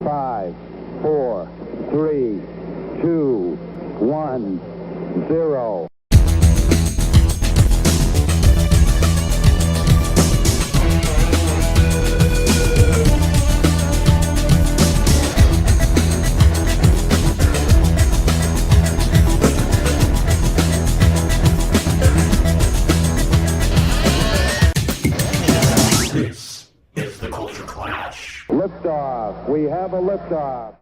5, 4, 3, 2, 1, 0. This is the Culture Clash. Liftoff. We have a liftoff.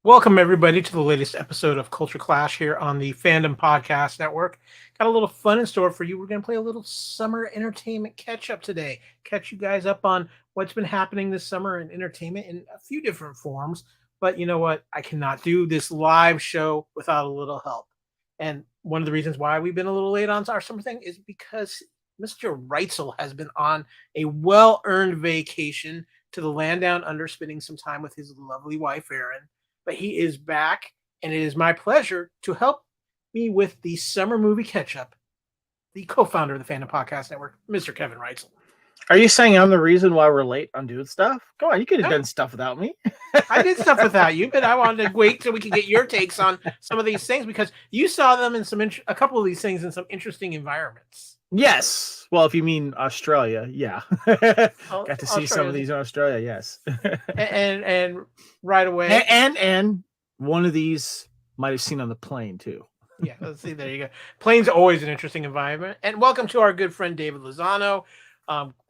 Welcome, everybody, to the latest episode of Culture Clash here on the Fandom Podcast Network. Got a little fun in store for you. We're going to play a little summer entertainment catch-up today. Catch you guys up on what's been happening this summer in entertainment in a few different forms. But you know what? I cannot do this live show without a little help. And one of the reasons why we've been a little late on our summer thing is because Mr. Reitzel has been on a well-earned vacation to the land down under, spending some time with his lovely wife, Erin. But he is back, and it is my pleasure to help me with the summer movie catch-up, the co-founder of the Fandom Podcast Network, Mr. Kevin Reitzel. Are you saying I'm the reason why we're late on doing stuff? Come on, you could have done stuff without me. I did stuff without you, but I wanted to wait till we could get your takes on some of these things, because you saw them in a couple of these things in some interesting environments. Yes. Well, if you mean Australia, yeah. Got to see some of these in Australia, yes. and right away. And one of these might have seen on the plane, too. Yeah, let's see. There you go. Plane's always an interesting environment. And welcome to our good friend, David Lozano.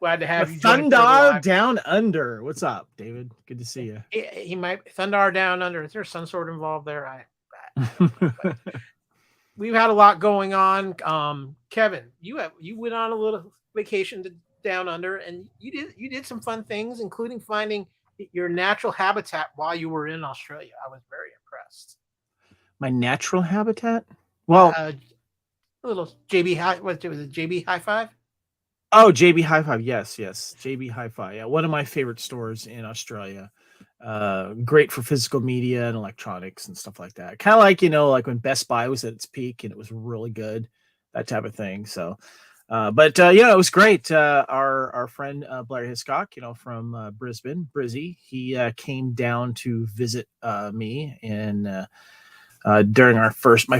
Glad to have you. Thundar Down Under. What's up, David? Good to see you. He might Thundar Down Under. Is there some sort involved there? We've had a lot going on. Kevin, you went on a little vacation to Down Under, and you did some fun things, including finding your natural habitat while you were in Australia. I was very impressed. My natural habitat? Well, a little JB High. What was it? JB High Five? Oh, JB High Five. Yes. JB High Five. Yeah, one of my favorite stores in Australia. Great for physical media and electronics and stuff like that. Kind of like, like when Best Buy was at its peak and it was really good, that type of thing. So, but it was great. Our friend Blair Hiscock, from Brisbane, Brizzy, he came down to visit me and during my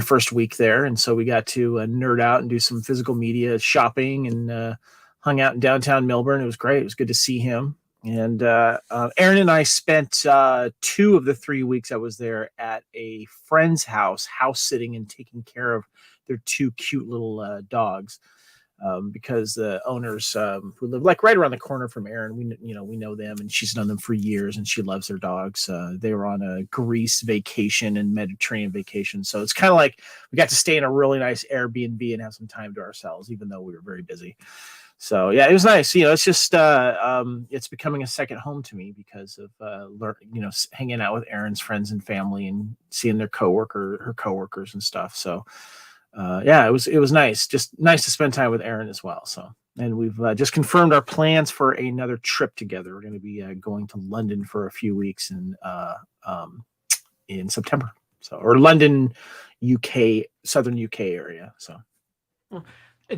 first week there, and so we got to nerd out and do some physical media shopping and hung out in downtown Melbourne. It was great. It was good to see him. And Erin and I spent 2 of the 3 weeks I was there at a friend's house sitting and taking care of their 2 cute little dogs, because the owners who live like right around the corner from Erin, we know them, and she's known them for years, and she loves their dogs. They were on a Greece vacation and Mediterranean vacation, so it's kind of like we got to stay in a really nice Airbnb and have some time to ourselves, even though we were very busy. So yeah, it was nice. It's just it's becoming a second home to me because of hanging out with Erin's friends and family and seeing her coworkers and stuff. So it was nice. Just nice to spend time with Erin as well. So, and we've just confirmed our plans for another trip together. We're going to be going to London for a few weeks in September. So, or London, UK, southern UK area. So.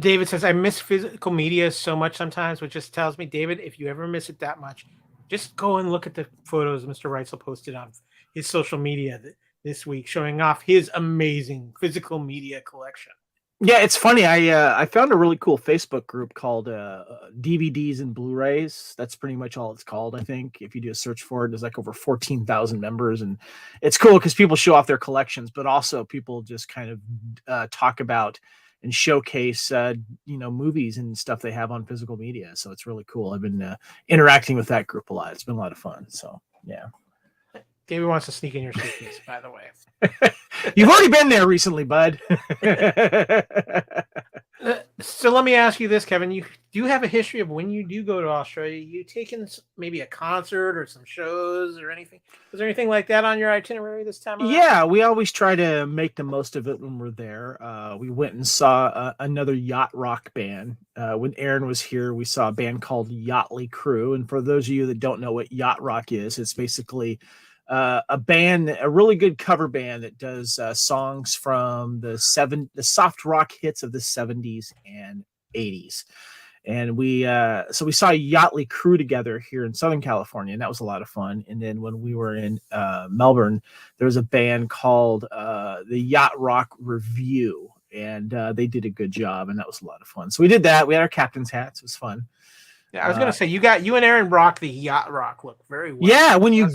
David says, I miss physical media so much sometimes, which just tells me, David, if you ever miss it that much, just go and look at the photos Mr. Reitzel posted on his social media this week, showing off his amazing physical media collection. Yeah, it's funny. I found a really cool Facebook group called DVDs and Blu-rays. That's pretty much all it's called, I think. If you do a search for it, there's like over 14,000 members, and it's cool because people show off their collections, but also people just kind of talk about and showcase movies and stuff they have on physical media. So it's really cool. I've been interacting with that group a lot. It's been a lot of fun. So yeah. David wants to sneak in your suitcase, by the way. You've already been there recently, bud. So let me ask you this, Kevin. You do have a history of when you do go to Australia, you taken maybe a concert or some shows or anything? Was there anything like that on your itinerary this time around? Yeah, we always try to make the most of it when we're there. We went and saw another yacht rock band. When Erin was here, we saw a band called Yachtly Crew. And for those of you that don't know what yacht rock is, it's basically a band, a really good cover band that does songs from the soft rock hits of the 70s and 80s. And we saw Yachtly Crew together here in Southern California, and that was a lot of fun. And then when we were in Melbourne, there was a band called the Yacht Rock Review, and they did a good job, and that was a lot of fun. So we did that. We had our captain's hats. It was fun. Yeah, I was gonna say you and Aaron rock the Yacht Rock look very well. Yeah, when you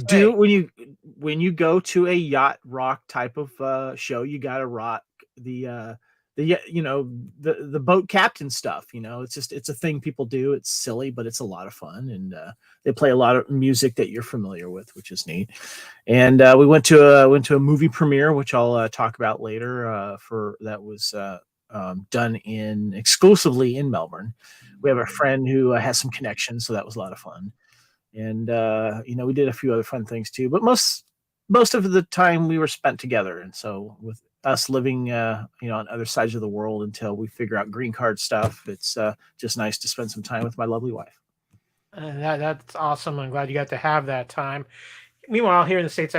go to a Yacht Rock type of show, you got to rock the boat captain stuff. It's a thing people do. It's silly, but it's a lot of fun, and they play a lot of music that you're familiar with, which is neat. And we went to a movie premiere, which I'll talk about later. For that was done exclusively in Melbourne. We have a friend who has some connections, so that was a lot of fun. And we did a few other fun things too, but most of the time we were spent together. And so with us living on other sides of the world until we figure out green card stuff, it's just nice to spend some time with my lovely wife. That's awesome. I'm glad you got to have that time. Meanwhile, here in the States,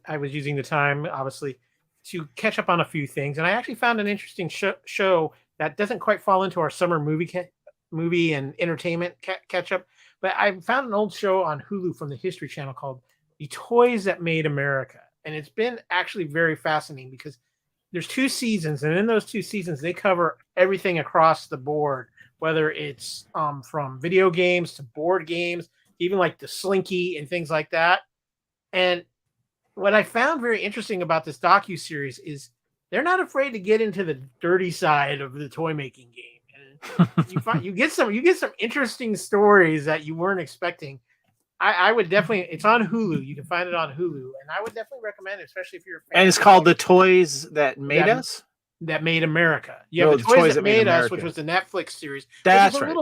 I was using the time, obviously, to catch up on a few things. And I actually found an interesting show that doesn't quite fall into our summer movie and entertainment catch up. But I found an old show on Hulu from the History Channel called The Toys That Made America. And it's been actually very fascinating because there's 2 seasons. And in those 2 seasons, they cover everything across the board, whether it's from video games to board games, even like the Slinky and things like that. And what I found very interesting about this docuseries is they're not afraid to get into the dirty side of the toy making game. And you get some interesting stories that you weren't expecting. I would definitely, it's on Hulu. You can find it on Hulu, and I would definitely recommend it, especially if you're a fan. And it's called The Toys That Made Us? That Made America. Yeah, The Toys That Made Us, which was the Netflix series. That's right.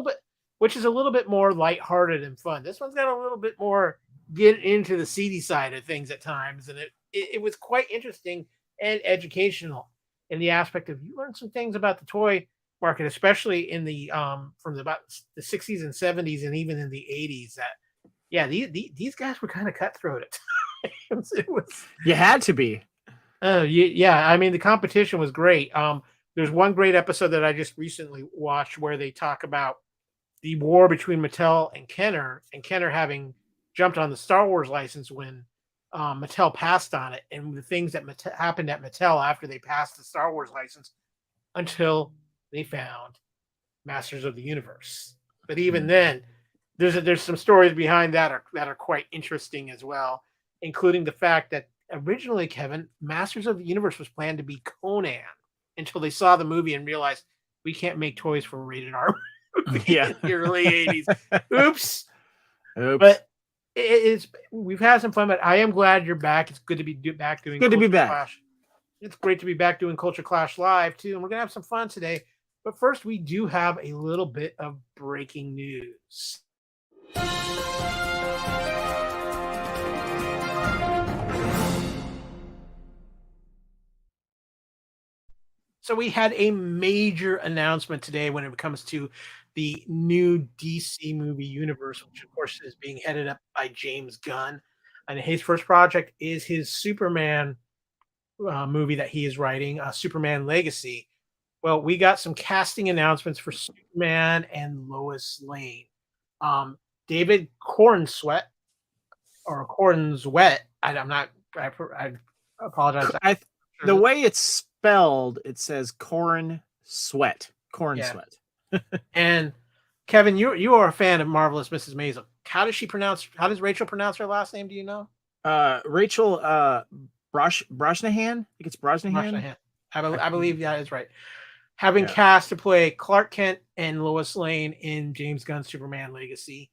Which is a little bit more lighthearted and fun. This one's got a little bit more get into the seedy side of things at times, and it was quite interesting and educational in the aspect of you learn some things about the toy market, especially in the from about the 60s and 70s and even in the 80s. That these guys were kind of cutthroat at times. You had to be. I mean, the competition was great. There's one great episode that I just recently watched where they talk about the war between Mattel and Kenner having jumped on the Star Wars license when Mattel passed on it, and the things that happened at Mattel after they passed the Star Wars license until they found Masters of the Universe. But even then, there's some stories behind that are quite interesting as well, including the fact that originally, Kevin, Masters of the Universe was planned to be Conan until they saw the movie and realized we can't make toys for a rated R movie in the early 80s. Oops. But we've had some fun, but I am glad you're back. It's good to be back doing Culture Clash. It's great to be back doing Culture Clash live too, and we're gonna have some fun today. But first, we do have a little bit of breaking news. So we had a major announcement today when it comes to the new DC movie universe, which of course is being headed up by James Gunn. And his first project is his Superman movie that he is writing, Superman Legacy. Well, we got some casting announcements for Superman and Lois Lane. David Cornsweet, or Cornsweet, I apologize. The way it's spelled, it says Corn Sweat. Sweat. And Kevin, you are a fan of Marvelous Mrs. Maisel. How does Rachel pronounce her last name? Do you know? Rachel Brosnahan. I think it's Brosnahan. I believe that is right. Having cast to play Clark Kent and Lois Lane in James Gunn's Superman Legacy.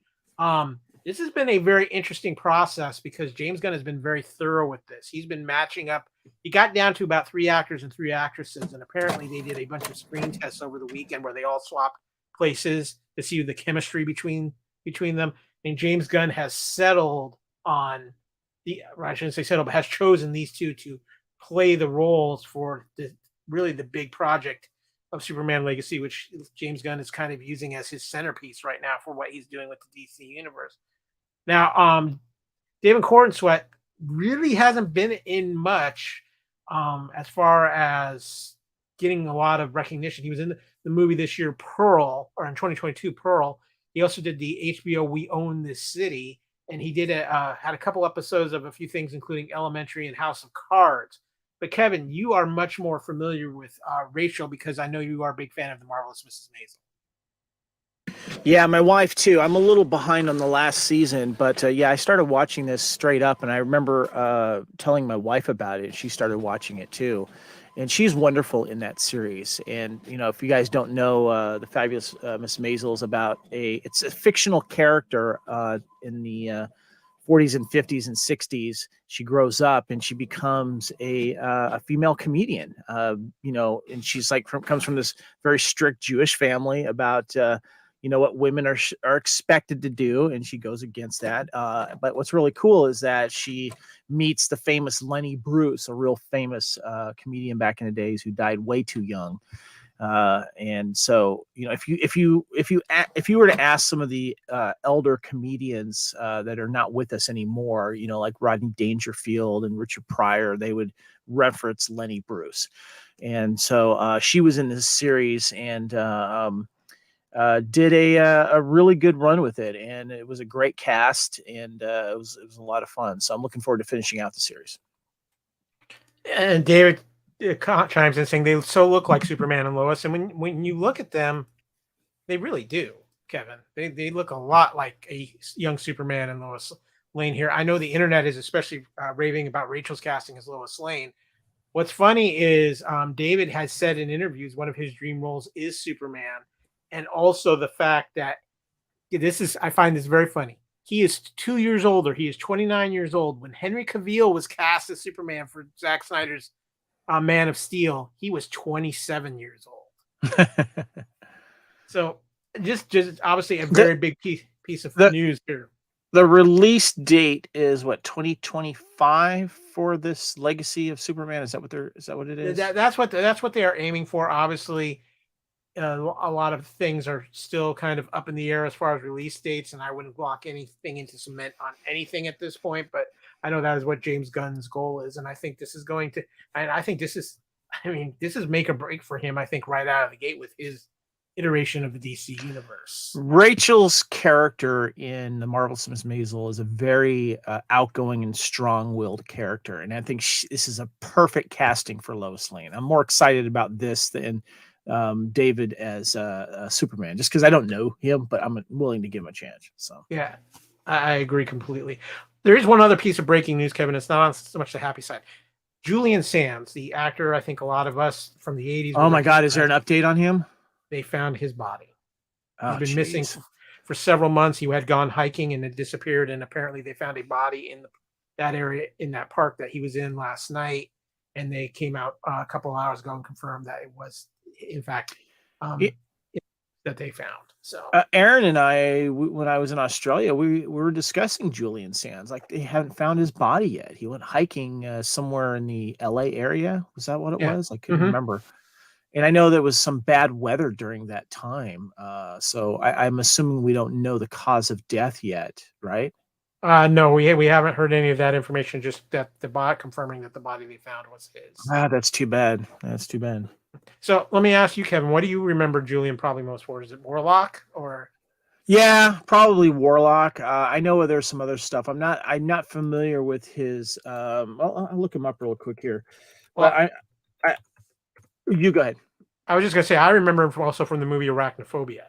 This has been a very interesting process because James Gunn has been very thorough with this. He's been matching up. He got down to about 3 actors and 3 actresses, and apparently they did a bunch of screen tests over the weekend where they all swapped places to see the chemistry between them. And James Gunn has settled on I shouldn't say settled, but has chosen these two to play the roles for the big project of Superman Legacy, which James Gunn is kind of using as his centerpiece right now for what he's doing with the DC universe. Now, David Cornsweet really hasn't been in much as far as getting a lot of recognition. He was in the movie this year, Pearl, or in 2022, Pearl. He also did the HBO We Own This City, and he did had a couple episodes of a few things, including Elementary and House of Cards. But Kevin, you are much more familiar with Rachel because I know you are a big fan of the Marvelous Mrs. Maisel. Yeah, my wife too. I'm a little behind on the last season, but yeah, I started watching this straight up, and I remember telling my wife about it. She started watching it too, and she's wonderful in that series. And if you guys don't know, the fabulous Miss Maisel is about it's a fictional character in the 40s and 50s and 60s. She grows up and she becomes a female comedian. And she's comes from this very strict Jewish family about what women are expected to do, and she goes against that. But what's really cool is that she meets the famous Lenny Bruce, a real famous comedian back in the days who died way too young. And so, if you were to ask some of the elder comedians that are not with us anymore, like Rodney Dangerfield and Richard Pryor, they would reference Lenny Bruce. And so she was in this series and did a really good run with it, and it was a great cast, and it was a lot of fun. So I'm looking forward to finishing out the series. And David chimes in saying they so look like Superman and Lois, and when you look at them, they really do, Kevin. They look a lot like a young Superman and Lois Lane here. I know the internet is especially raving about Rachel's casting as Lois Lane. What's funny is David has said in interviews one of his dream roles is Superman, and also the fact that I find this very funny. He is 2 years older. He is 29 years old. When Henry Cavill was cast as Superman for Zack Snyder's Man of Steel, he was 27 years old. So just obviously a very big piece of news here. The release date is what, 2025 for this Legacy of Superman? Is that what it is? That's what they are aiming for. Obviously, a lot of things are still kind of up in the air as far as release dates, and I wouldn't block anything into cement on anything at this point. But I know that is what James Gunn's goal is, and I think this is going to. And I think this is make or break for him. I think right out of the gate with his iteration of the DC universe. Rachel's character in the Marvelous Miss Maisel is a very outgoing and strong-willed character, and I think this is a perfect casting for Lois Lane. I'm more excited about this than David as Superman, just because I don't know him, but I'm willing to give him a chance. So yeah, I agree completely. There is one other piece of breaking news, Kevin. It's not on so much the happy side. Julian Sands, the actor, I think a lot of us from the 80s. Oh my God, is there an update on him? They found his body. He's been missing for several months. He had gone hiking and had disappeared, and apparently they found a body in that area in that park that he was in last night. And they came out a couple of hours ago and confirmed that it was, in fact, that they found. So Aaron and I, when I was in Australia, we were discussing Julian Sands. Like, they haven't found his body yet. He went hiking somewhere in the LA area. Was that what it was? I couldn't remember. And I know there was some bad weather during that time. So I'm assuming we don't know the cause of death yet, right? No, we haven't heard any of that information. Just that the bot confirming that the body they found was his. That's too bad. That's too bad. So let me ask you, Kevin, what do you remember Julian probably most for? Is it Warlock or? Yeah, probably Warlock. I know there's some other stuff. I'm not familiar with his. I'll look him up real quick here. Well, you go ahead. I was just gonna say I remember him also from the movie Arachnophobia.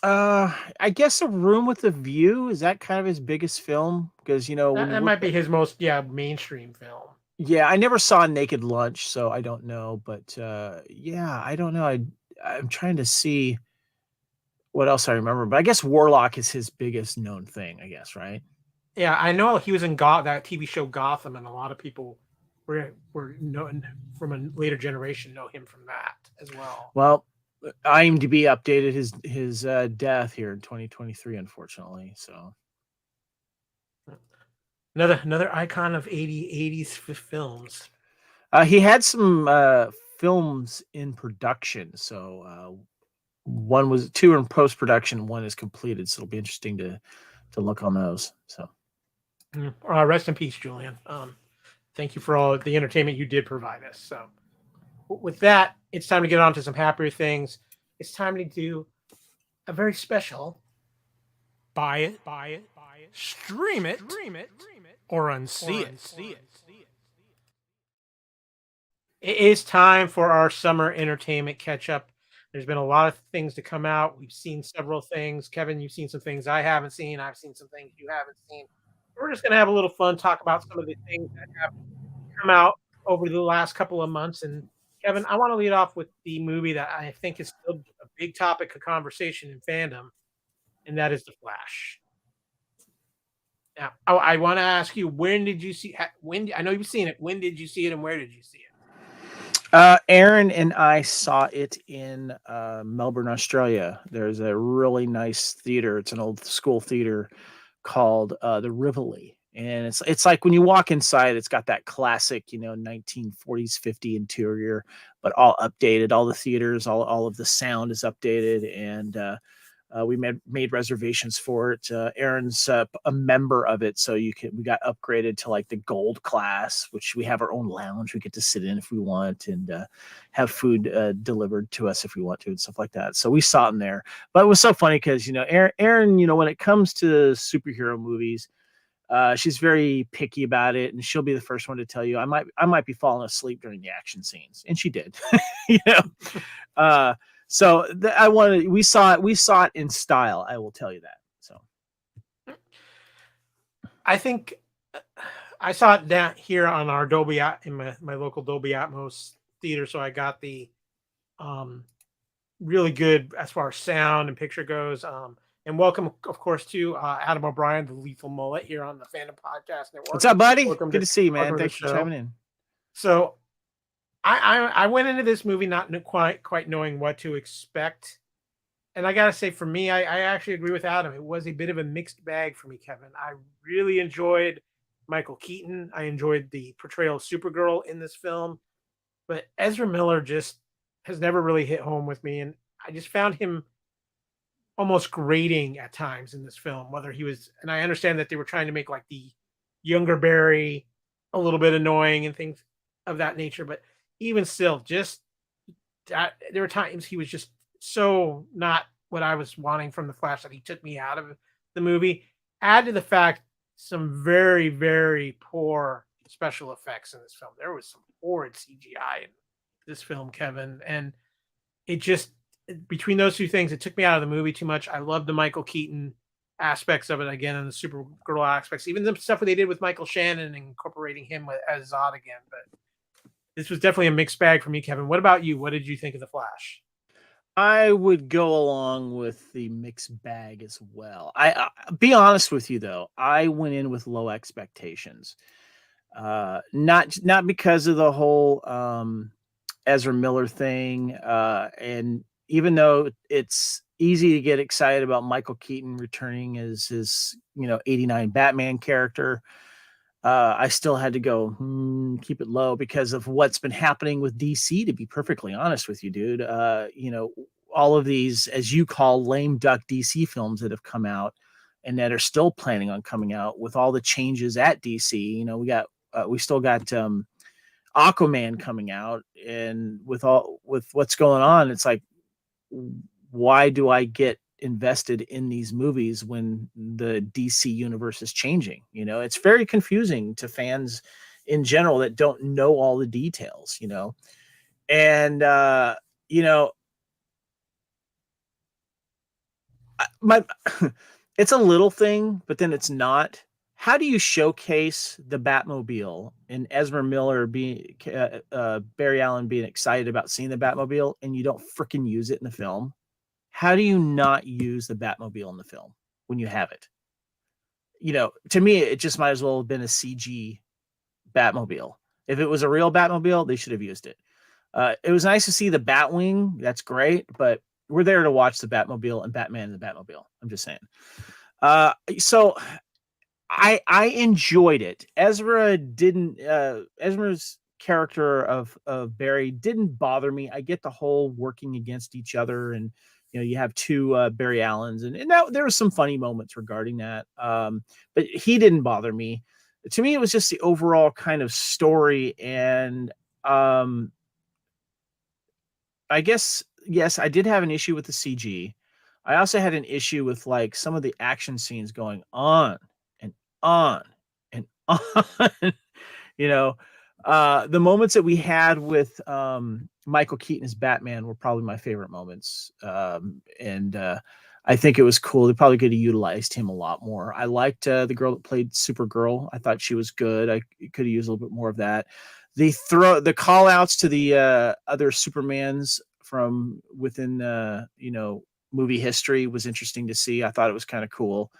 I guess A Room with a View, is that kind of his biggest film? Because that might be his most mainstream film. Yeah, I never saw Naked Lunch, so I don't know. But yeah, I don't know. I'm trying to see what else I remember, but I guess Warlock is his biggest known thing, I guess, right? Yeah, I know he was in that TV show Gotham, and a lot of people were known from a later generation know him from that as well. Well, IMDb updated his death here in 2023, unfortunately. So another icon of 80s films. He had some films in production. So two are in post production, one is completed. So it'll be interesting to look on those. So rest in peace, Julian. Thank you for all the entertainment you did provide us. So with that, it's time to get on to some happier things. It's time to do a very special buy it, stream it, or unsee it. It is time for our summer entertainment catch up. There's been a lot of things to come out. We've seen several things. Kevin, you've seen some things I haven't seen. I've seen some things you haven't seen. We're just going to have a little fun, talk about some of the things that have come out over the last couple of months. And Kevin, I want to lead off with the movie that I think is still a big topic of conversation in fandom, and that is The Flash. Now, I want to ask you, when did you see? When I know you've seen it. When did you see it, and where did you see it? Aaron and I saw it in Melbourne, Australia. There's a really nice theater. It's an old school theater called the Rivoli. And it's like when you walk inside, it's got that classic, 1940s, 50 interior, but all updated. All the theaters, all of the sound is updated, and we made reservations for it. Aaron's a member of it, so we got upgraded to like the gold class, which we have our own lounge we get to sit in if we want, and have food delivered to us if we want to, and stuff like that. So we saw it in there. But it was so funny because Aaron, when it comes to superhero movies, she's very picky about it, and she'll be the first one to tell you I might be falling asleep during the action scenes, and she did. So we saw it in style. I will tell you that. So I think I saw it down here on our Dolby in my local Dolby Atmos theater, so I got the really good as far as sound and picture goes. And welcome, of course, to Adam O'Brien, the Lethal Mullet, here on the Fandom Podcast Network. What's up, buddy? Welcome Good to see you, man. welcome to Thanks the for show. chiming in. So I went into this movie not quite knowing what to expect. And I gotta say, for me, I actually agree with Adam. It was a bit of a mixed bag for me, Kevin. I really enjoyed Michael Keaton. I enjoyed the portrayal of Supergirl in this film, but Ezra Miller just has never really hit home with me, and I just found him almost grating at times in this film. Whether he was, and I understand that they were trying to make like the younger Barry a little bit annoying and things of that nature, but even still, just there were times he was just so not what I was wanting from the Flash that he took me out of the movie. Add to the fact some very, very poor special effects in this film. There was some horrid CGI in this film, Kevin, and it just, between those two things, it took me out of the movie too much. I love the Michael Keaton aspects of it again, and the Supergirl aspects, even the stuff they did with Michael Shannon, incorporating him as Zod again. But this was definitely a mixed bag for me, Kevin. What about you? What did you think of The Flash? I would go along with the mixed bag as well. I be honest with you though, I went in with low expectations. Not because of the whole Ezra Miller thing, and even though it's easy to get excited about Michael Keaton returning as his 89 Batman character, I still had to go keep it low because of what's been happening with DC, to be perfectly honest with you, dude. All of these, as you call, lame duck DC films that have come out and that are still planning on coming out, with all the changes at DC. We still got Aquaman coming out, and with what's going on, it's like, why do I get invested in these movies when the DC universe is changing? It's very confusing to fans in general that don't know all the details, and it's a little thing, but then it's not. How do you showcase the Batmobile and Ezra Miller being Barry Allen being excited about seeing the Batmobile, and you don't freaking use it in the film? How do you not use the Batmobile in the film when you have it? To me, it just might as well have been a CG Batmobile. If it was a real Batmobile, they should have used it. It was nice to see the Batwing. That's great, but we're there to watch the Batmobile and Batman and the Batmobile. I'm just saying. So I enjoyed it. Ezra's character of Barry didn't bother me. I get the whole working against each other, and you have two Barry Allens, and there was some funny moments regarding that. But he didn't bother me. To me, it was just the overall kind of story, and I guess yes, I did have an issue with the CG. I also had an issue with like some of the action scenes going on and on and on. You know, the moments that we had with Michael Keaton as Batman were probably my favorite moments. And I think it was cool. They probably could have utilized him a lot more. I liked the girl that played Supergirl. I thought she was good. I could have used a little bit more of that. The call outs to the other Supermans from within movie history was interesting to see. I thought it was kind of cool.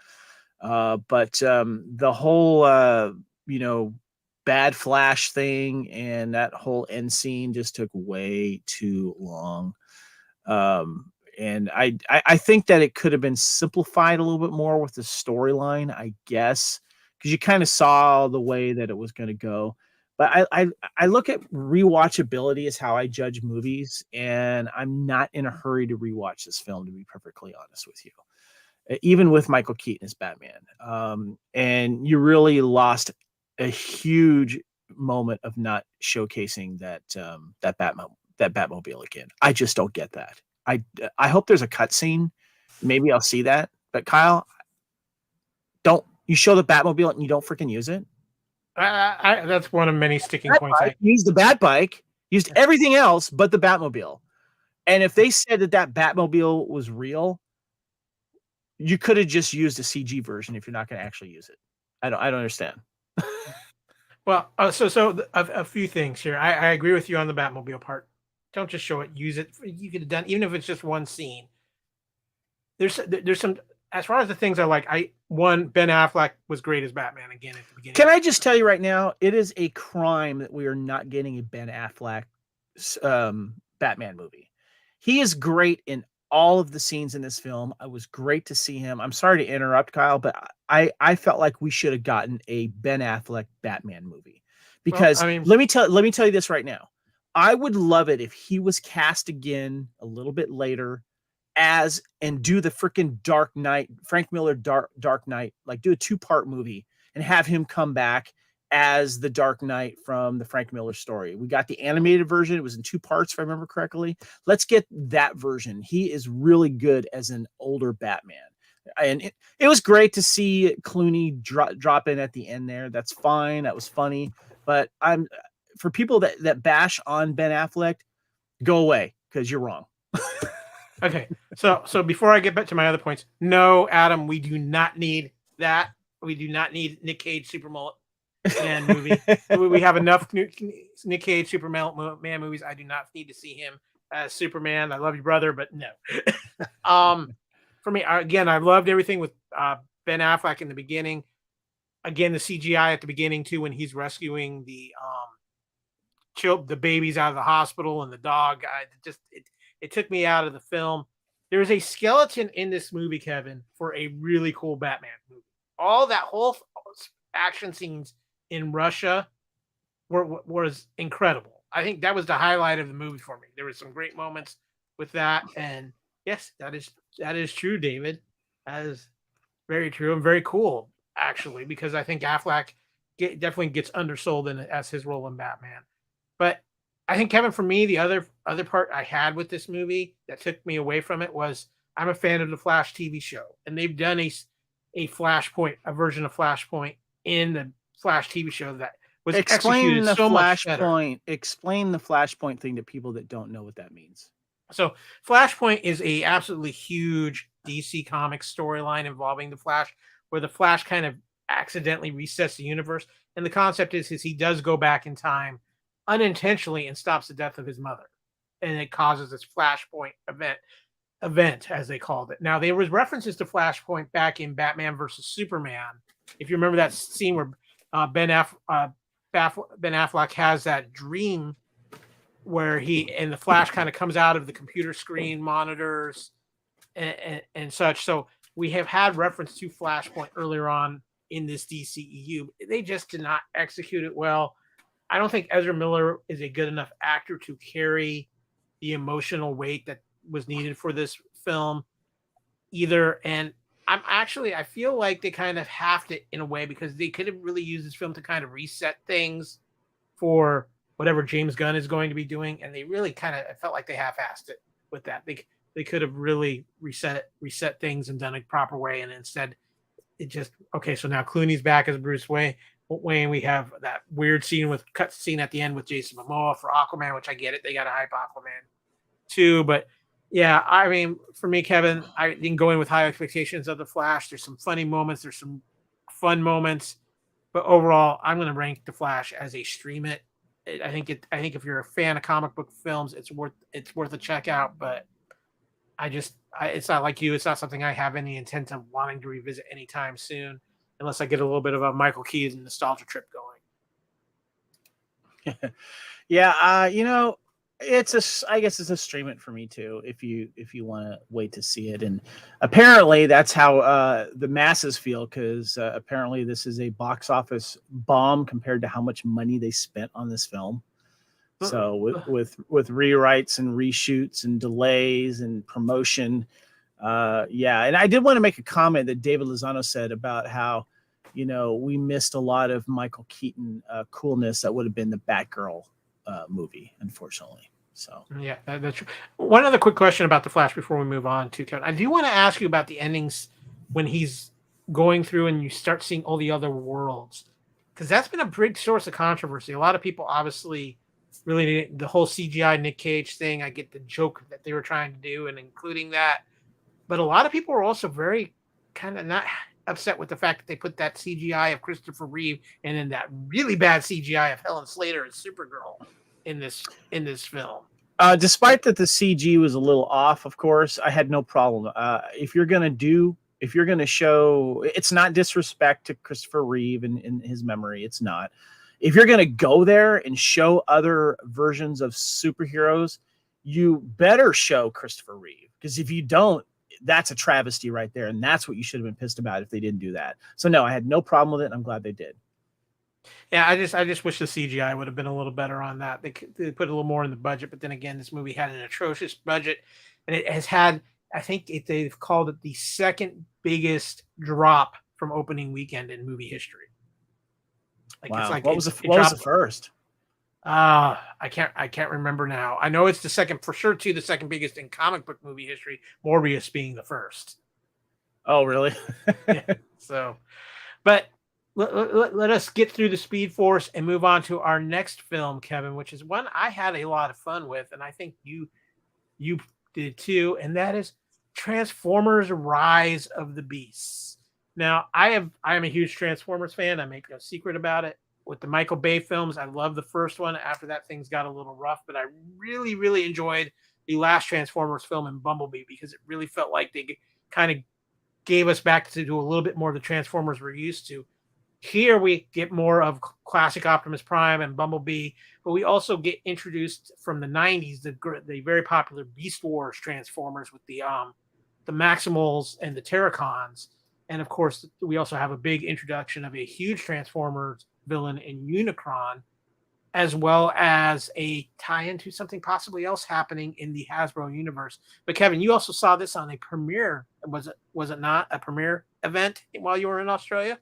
But the whole bad Flash thing and that whole end scene just took way too long. And I think that it could have been simplified a little bit more with the storyline, I guess, because you kind of saw the way that it was going to go. But I look at rewatchability as how I judge movies, and I'm not in a hurry to rewatch this film, to be perfectly honest with you. Even with Michael Keaton as Batman, and you really lost a huge moment of not showcasing that Batmobile again. I just don't get that. I hope there's a cutscene. Maybe I'll see that. But Kyle, don't you show the Batmobile and you don't freaking use it? That's one of many sticking points. Used the Bat bike, used everything else but the Batmobile. And if they said that Batmobile was real, you could have just used a CG version if you're not going to actually use it. I don't understand. Well, so a few things here. I agree with you on the Batmobile part. Don't just show it. Use it. You could have done, even if it's just one scene. There's some, as far as the things I like. Ben Affleck was great as Batman again at the beginning. Can I just tell you right now, it is a crime that we are not getting a Ben Affleck Batman movie. He is great in all of the scenes in this film. It was great to see him. I'm sorry to interrupt, Kyle, but I felt like we should have gotten a Ben Affleck Batman movie, because let me tell you this right now. I would love it if he was cast again a little bit later and do the freaking Dark Knight, Frank Miller Dark Knight, like do a 2-part movie and have him come back as the Dark Knight from the Frank Miller story. We got the animated version. It was in 2 parts, if I remember correctly. Let's get that version. He is really good as an older Batman. And it was great to see Clooney drop in at the end there. That's fine. That was funny. But for people that bash on Ben Affleck, go away, because you're wrong. Okay. So before I get back to my other points, no, Adam, we do not need that. We do not need Nick Cage Super Mullet Man movie. We have enough Nick Cage Superman movies. I do not need to see him as Superman. I love you, brother, but no. For me, again, I loved everything with Ben Affleck in the beginning. Again, the CGI at the beginning too, when he's rescuing the babies out of the hospital and the dog. It took me out of the film. There is a skeleton in this movie, Kevin, for a really cool Batman movie. All that whole action scenes in Russia was incredible. I think that was the highlight of the movie for me. There were some great moments with that, and yes, that is true, David. That is very true and very cool, actually, because I think Affleck definitely gets undersold as his role in Batman. But I think, Kevin, for me, the other part I had with this movie that took me away from it was I'm a fan of the Flash TV show, and they've done a Flashpoint, a version of Flashpoint in the Flash TV show that was executed so much better. Explain the Flashpoint thing to people that don't know what that means. So Flashpoint is a absolutely huge DC Comics storyline involving the Flash, where the Flash kind of accidentally resets the universe. And the concept is he does go back in time unintentionally and stops the death of his mother. And it causes this Flashpoint event, as they called it. Now, there was references to Flashpoint back in Batman versus Superman. If you remember that scene where Ben Affleck has that dream where the Flash kind of comes out of the computer screen monitors and such. So we have had reference to Flashpoint earlier on in this DCEU. They just did not execute it well. I don't think Ezra Miller is a good enough actor to carry the emotional weight that was needed for this film either. And I feel like they kind of have to, in a way, because they could have really used this film to kind of reset things for whatever James Gunn is going to be doing, and they really kind of felt like they half-assed it with that. They could have really reset things and done it proper way, and instead it just okay. So now Clooney's back as Bruce Wayne. We have that weird scene with cut scene at the end with Jason Momoa for Aquaman, which I get it. They got to hype Aquaman too, but yeah, I mean, for me, Kevin, I didn't go in with high expectations of the Flash. There's some funny moments. There's some fun moments, but overall, I'm going to rank the Flash as a stream it. I think if you're a fan of comic book films, it's worth a check out. But it's not like you. It's not something I have any intent of wanting to revisit anytime soon, unless I get a little bit of a Michael Keaton nostalgia trip going. Yeah, I guess it's a stream it for me too. If you want to wait to see it, and apparently that's how the masses feel, because apparently this is a box office bomb compared to how much money they spent on this film. So with rewrites and reshoots and delays and promotion, yeah. And I did want to make a comment that David Lozano said about how, we missed a lot of Michael Keaton coolness that would have been the Batgirl movie, unfortunately. So yeah, that's true. One other quick question about the Flash before we move on to Kevin. I do want to ask you about the endings when he's going through and you start seeing all the other worlds, because that's been a big source of controversy. A lot of people obviously really the whole CGI Nick Cage thing. I get the joke that they were trying to do and including that, but a lot of people are also very kind of not upset with the fact that they put that CGI of Christopher Reeve and then that really bad CGI of Helen Slater as Supergirl in this film. Despite that the CG was a little off, of course, I had no problem. If you're going to show, it's not disrespect to Christopher Reeve in his memory. It's not. If you're going to go there and show other versions of superheroes, you better show Christopher Reeve, because if you don't, that's a travesty right there. And that's what you should have been pissed about if they didn't do that. So no, I had no problem with it. And I'm glad they did. Yeah, I just wish the CGI would have been a little better on that. They put a little more in the budget, but then again, this movie had an atrocious budget, and it has had, I think they've called it the second biggest drop from opening weekend in movie history. Like, wow. What was the first? I can't remember now. I know it's the second for sure too. The second biggest in comic book movie history. Morbius being the first. Oh, really? Yeah, so, but. Let us get through the Speed Force and move on to our next film, Kevin, which is one I had a lot of fun with, and I think you did too, and that is Transformers: Rise of the Beasts. Now, I am a huge Transformers fan. I make no secret about it. With the Michael Bay films, I love the first one. After that, things got a little rough, but I really, really enjoyed the last Transformers film in Bumblebee, because it really felt like they kind of gave us back to do a little bit more of the Transformers we're used to. Here we get more of classic Optimus Prime and Bumblebee, but we also get introduced from the 90s, the very popular Beast Wars Transformers with the Maximals and the Terracons. And of course, we also have a big introduction of a huge Transformers villain in Unicron, as well as a tie-in to something possibly else happening in the Hasbro universe. But Kevin, you also saw this on a premiere. Was it not a premiere event while you were in Australia?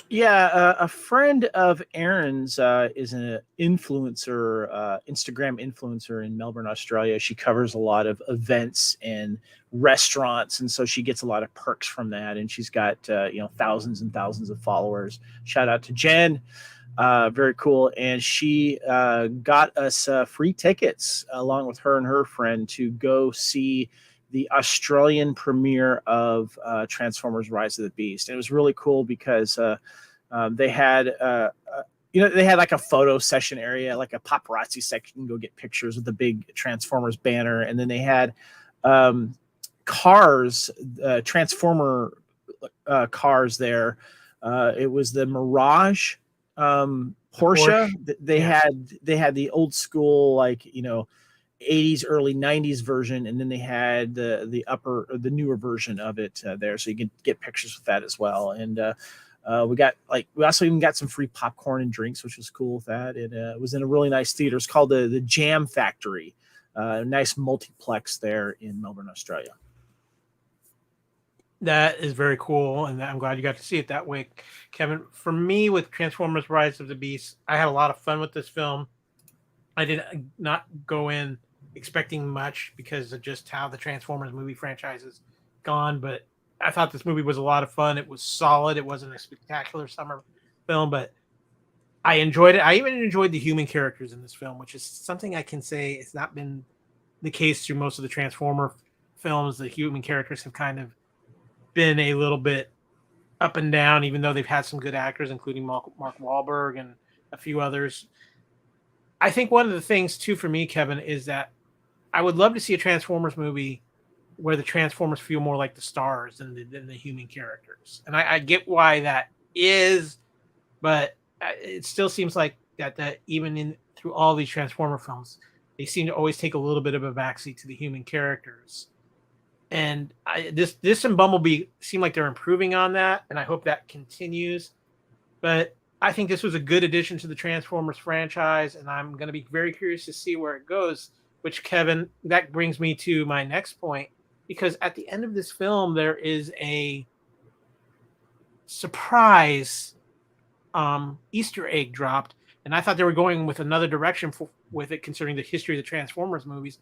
Yeah, a friend of Aaron's is an influencer, Instagram influencer in Melbourne, Australia. She covers a lot of events and restaurants, and so she gets a lot of perks from that. And she's got thousands and thousands of followers. Shout out to Jen, very cool. And she got us free tickets along with her and her friend to go see the Australian premiere of Transformers: Rise of the Beast. And it was really cool because they had they had like a photo session area, like a paparazzi section. You can go get pictures with the big Transformers banner, and then they had cars, Transformer cars there. It was the Mirage Porsche. They had the old school 80s, early 90s version, and then they had the newer version of it there, so you can get pictures with that as well. And we also even got some free popcorn and drinks, which was cool with that. It was in a really nice theater. It's called the Jam Factory, a nice multiplex there in Melbourne, Australia. That is very cool, and I'm glad you got to see it that way, Kevin. For me, with Transformers: Rise of the Beast, I had a lot of fun with this film. I did not go in expecting much because of just how the Transformers movie franchise has gone, but I thought this movie was a lot of fun. It was solid. It wasn't a spectacular summer film, but I enjoyed it. I even enjoyed the human characters in this film, which is something I can say it's not been the case through most of the Transformer films. The human characters have kind of been a little bit up and down, even though they've had some good actors, including Mark Wahlberg and a few others. I think one of the things too for me, Kevin, is that I would love to see a Transformers movie where the Transformers feel more like the stars than the human characters. And I get why that is, but it still seems like that even in through all these Transformer films, they seem to always take a little bit of a backseat to the human characters. And this and Bumblebee seem like they're improving on that, and I hope that continues. But I think this was a good addition to the Transformers franchise, and I'm going to be very curious to see where it goes. Which, Kevin, that brings me to my next point, because at the end of this film, there is a surprise Easter egg dropped, and I thought they were going with another direction with it, considering the history of the Transformers movies.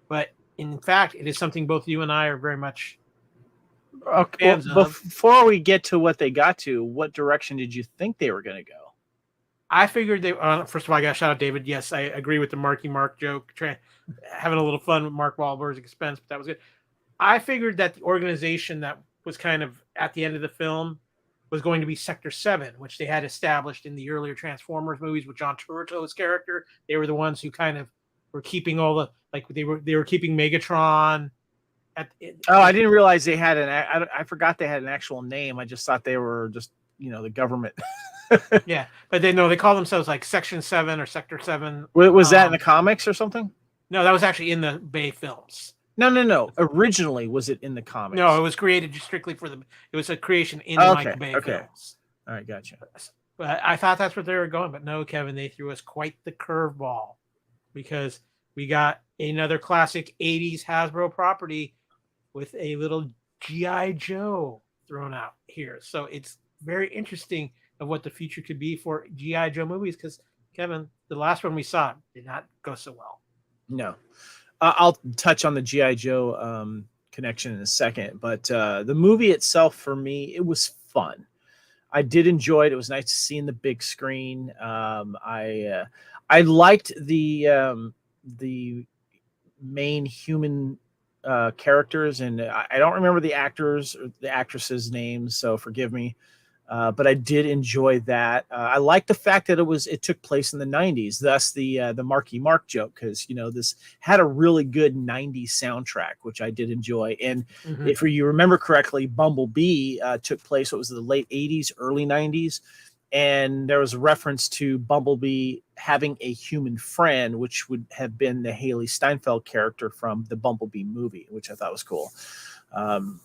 But in fact, it is something both you and I are very much fans of. Before we get to what they got to, what direction did you think they were going to go? I figured they. First of all, I got to shout out David. Yes, I agree with the Marky Mark joke. Having a little fun with Mark Wahlberg's expense, but that was good. I figured that the organization that was kind of at the end of the film was going to be Sector 7, which they had established in the earlier Transformers movies with John Turturro's character. They were the ones who kind of were keeping all the they were keeping Megatron. I didn't realize they had I forgot they had an actual name. I just thought they were just the government. Yeah, but they call themselves like Section 7 or Sector 7. Was that in the comics or something? No, that was actually in the Bay films. No. Originally, was it in the comics? No, it was created just strictly for it was a creation in the Michael Bay films. All right, gotcha. But I thought that's where they were going, but no, Kevin, they threw us quite the curveball, because we got another classic 80s Hasbro property with a little G.I. Joe thrown out here. So it's very interesting of what the future could be for G.I. Joe movies, because, Kevin, the last one we saw did not go so well. No. I'll touch on the G.I. Joe connection in a second, but the movie itself, for me, it was fun. I did enjoy it. It was nice to see in the big screen. I liked the main human characters, and I don't remember the actors or the actresses' names, so forgive me. But I did enjoy that. I like the fact that it took place in the 90s, thus the Marky Mark joke, because this had a really good 90s soundtrack, which I did enjoy. And if you remember correctly, Bumblebee took place, it was the late 80s, early 90s, and there was a reference to Bumblebee having a human friend, which would have been the Haley Steinfeld character from the Bumblebee movie, which I thought was cool.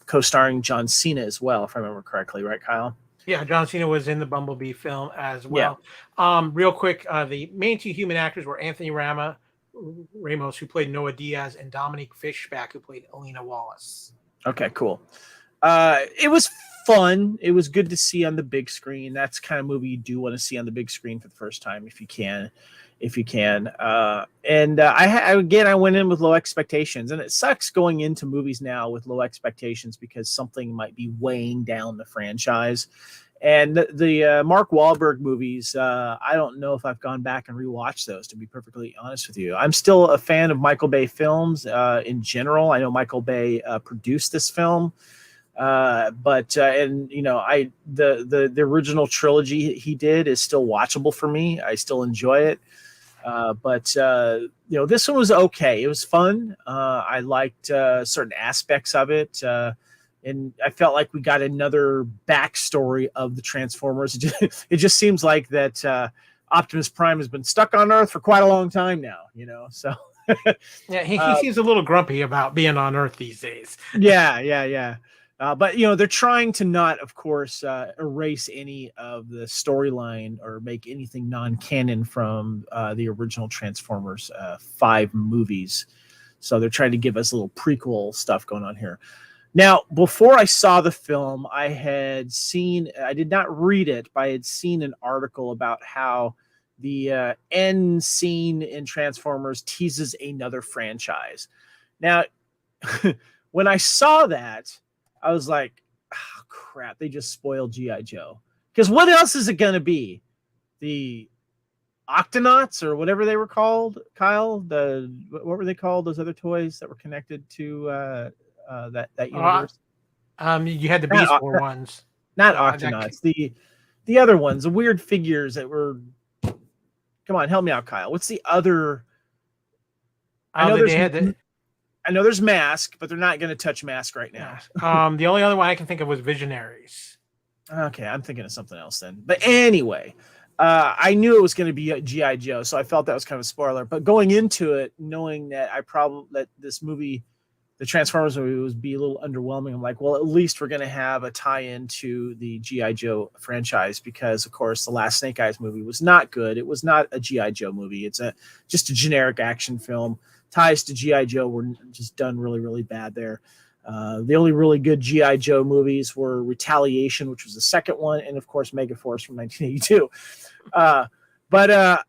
Co-starring John Cena as well, if I remember correctly, right, Kyle? Yeah, John Cena was in the Bumblebee film as well. Yeah. Real quick, the main two human actors were Anthony Ramos, who played Noah Diaz, and Dominique Fishback, who played Alina Wallace. Okay, cool. It was fun. It was good to see on the big screen. That's the kind of movie you do want to see on the big screen for the first time, if you can. I went in with low expectations, and it sucks going into movies now with low expectations because something might be weighing down the franchise. And the Mark Wahlberg movies, I don't know if I've gone back and rewatched those, to be perfectly honest with you. I'm still a fan of Michael Bay films in general. I know Michael Bay produced this film. The original trilogy he did is still watchable for me. I still enjoy it. This one was okay. It was fun. I liked certain aspects of it. And I felt like we got another backstory of the Transformers. It just seems like that Optimus Prime has been stuck on Earth for quite a long time now, so. Yeah, he seems a little grumpy about being on Earth these days. Yeah. But they're trying to not, of course, erase any of the storyline or make anything non-canon from the original Transformers 5 movies. So they're trying to give us a little prequel stuff going on here. Now, before I saw the film, I did not read it, but I had seen an article about how the end scene in Transformers teases another franchise. Now, when I saw that, I was like, oh, crap, they just spoiled G.I. Joe. Because what else is it going to be? The Octonauts or whatever they were called, Kyle? What were they called? Those other toys that were connected to that universe? You had the Not, Beast War ones. not Octonauts. The other ones, the weird figures that were. Come on, help me out, Kyle. What's the other? I know there's Mask, but they're not going to touch Mask right now. The only other one I can think of was Visionaries. Okay, I'm thinking of something else then. But anyway, I knew it was going to be a G.I. Joe, so I felt that was kind of a spoiler. But going into it, knowing that that this movie, the Transformers movie, would be a little underwhelming, I'm like, well, at least we're going to have a tie-in to the G.I. Joe franchise because, of course, the last Snake Eyes movie was not good. It was not a G.I. Joe movie. It's just a generic action film. Ties to G.I. Joe were just done really, really bad there. The only really good G.I. Joe movies were Retaliation, which was the second one, and, of course, Megaforce from 1982. But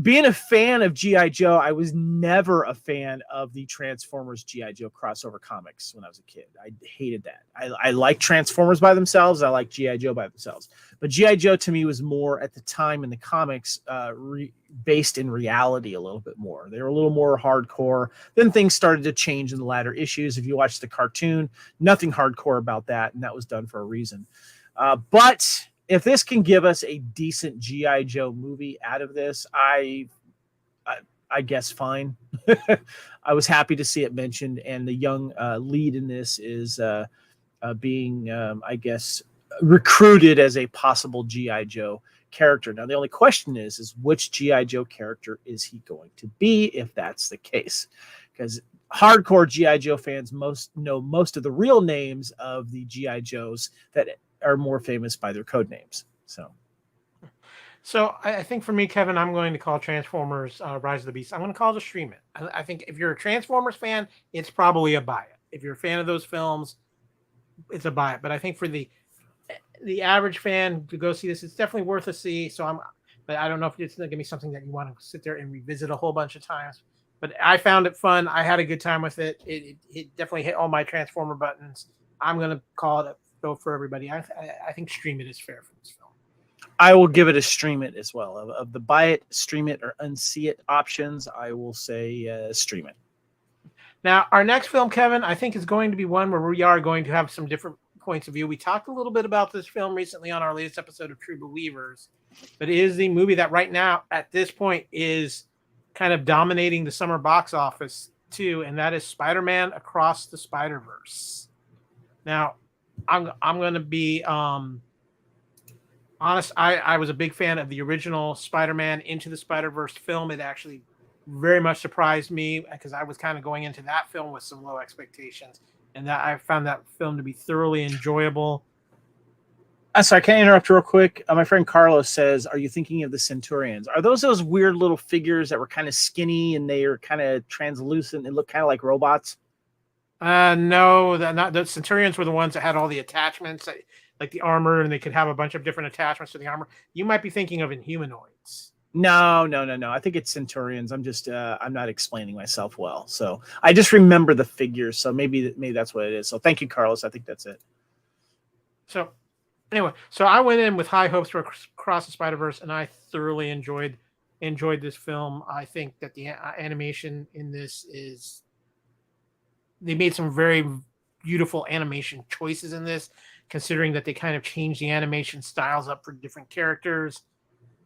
being a fan of G.I. Joe, I was never a fan of the Transformers G.I. Joe crossover comics when I was a kid. I hated that. I like Transformers by themselves. I like G.I. Joe by themselves. But G.I. Joe to me was more at the time in the comics based in reality a little bit more. They were a little more hardcore. Then things started to change in the latter issues. If you watch the cartoon, nothing hardcore about that, and that was done for a reason. But if this can give us a decent G.I. Joe movie out of this, I guess fine. I was happy to see it mentioned, and the young lead in this is being, I guess, recruited as a possible G.I. Joe character. Now, the only question is which G.I. Joe character is he going to be if that's the case? Because hardcore G.I. Joe fans know most of the real names of the G.I. Joes that are more famous by their code names. So I think for me, Kevin, I'm going to call Transformers Rise of the Beast. I'm going to call it a stream it. I think if you're a Transformers fan, it's probably a buy it. If you're a fan of those films, it's a buy it. But I think for the average fan to go see this, it's definitely worth a see. But I don't know if it's going to be something that you want to sit there and revisit a whole bunch of times. But I found it fun. I had a good time with it. It definitely hit all my Transformer buttons. I'm going to call it a go for everybody. I think stream it is fair for this film. I will give it a stream it as well. Of the buy it, stream it, or unsee it options, I will say stream it. Now, our next film, Kevin, I think is going to be one where we are going to have some different points of view. We talked a little bit about this film recently on our latest episode of True Believers, but it is the movie that right now, at this point, is kind of dominating the summer box office too, and that is Spider-Man Across the Spider-Verse. Now, I'm going to be honest. I was a big fan of the original Spider-Man Into the Spider-Verse film. It actually very much surprised me because I was kind of going into that film with some low expectations, and that I found that film to be thoroughly enjoyable. Sorry, can I interrupt real quick? My friend Carlos says, are you thinking of the Centurions? Are those weird little figures that were kind of skinny and they are kind of translucent and look kind of like robots? No, not the Centurions were the ones that had all the attachments, like the armor, and they could have a bunch of different attachments to the armor. You might be thinking of Inhumanoids. No. I think it's Centurions. I'm not explaining myself well. So I just remember the figures. So maybe that's what it is. So thank you, Carlos. I think that's it. So anyway, so I went in with high hopes for Across the Spider-Verse, and I thoroughly enjoyed this film. I think that the animation in this is, they made some very beautiful animation choices in this, considering that they kind of changed the animation styles up for different characters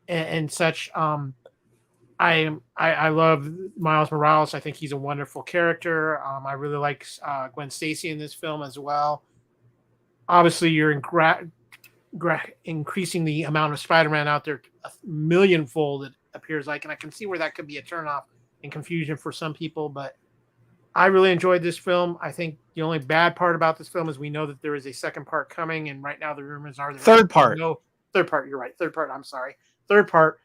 and such. I love Miles Morales. I think he's a wonderful character. I really like Gwen Stacy in this film as well. Obviously, you're increasing the amount of Spider-Man out there a millionfold, it appears like, and I can see where that could be a turnoff and confusion for some people, but I really enjoyed this film. I think the only bad part about this film is we know that there is a second part coming, and right now the rumors are third part. No, third part. You're right. Third part. I'm sorry. Third part.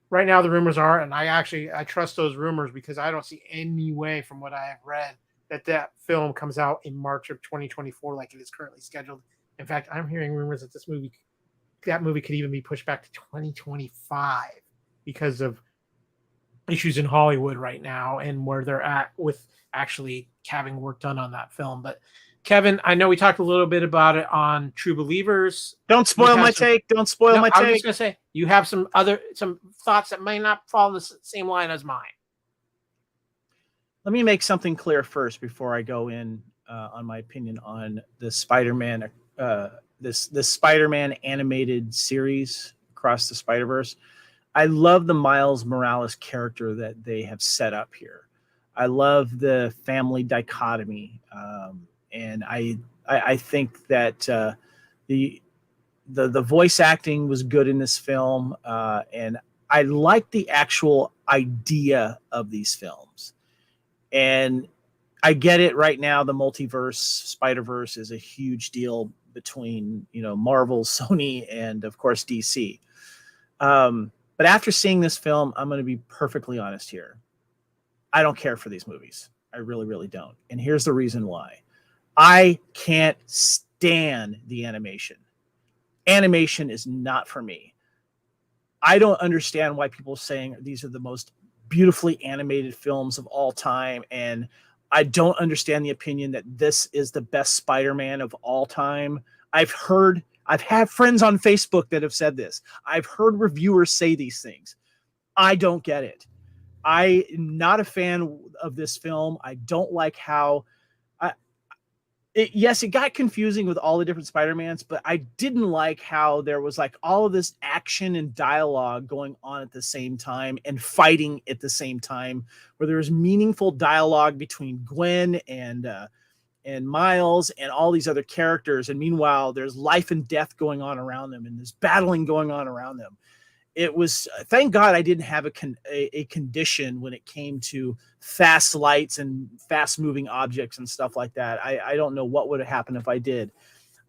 Right now the rumors are, and I trust those rumors because I don't see any way from what I have read that film comes out in March of 2024 like it is currently scheduled. In fact, I'm hearing rumors that that movie could even be pushed back to 2025. because of issues in Hollywood right now and where they're at with actually having work done on that film. But Kevin, I know we talked a little bit about it on True Believers. Don't spoil my take. Don't spoil my I was take. just gonna say you have some thoughts that may not fall the same line as mine. Let me make something clear first before I go in on my opinion on the Spider-Man, this Spider-Man animated series Across the Spider-Verse. I love the Miles Morales character that they have set up here. I love the family dichotomy, and I think that the voice acting was good in this film, and I like the actual idea of these films. And I get it right now. The multiverse, Spider-Verse, is a huge deal between Marvel, Sony, and of course DC. But after seeing this film, I'm going to be perfectly honest here. I don't care for these movies. I really, really don't. And here's the reason why. I can't stand the animation. Animation is not for me. I don't understand why people are saying these are the most beautifully animated films of all time. And I don't understand the opinion that this is the best Spider-Man of all time. I've had friends on Facebook that have said this. I've heard reviewers say these things. I don't get it. I am not a fan of this film. I don't like how yes, it got confusing with all the different Spider-Mans, but I didn't like how there was like all of this action and dialogue going on at the same time and fighting at the same time, where there was meaningful dialogue between Gwen and Miles and all these other characters. And meanwhile, there's life and death going on around them and there's battling going on around them. It was, thank God I didn't have a condition when it came to fast lights and fast moving objects and stuff like that. I don't know what would have happened if I did.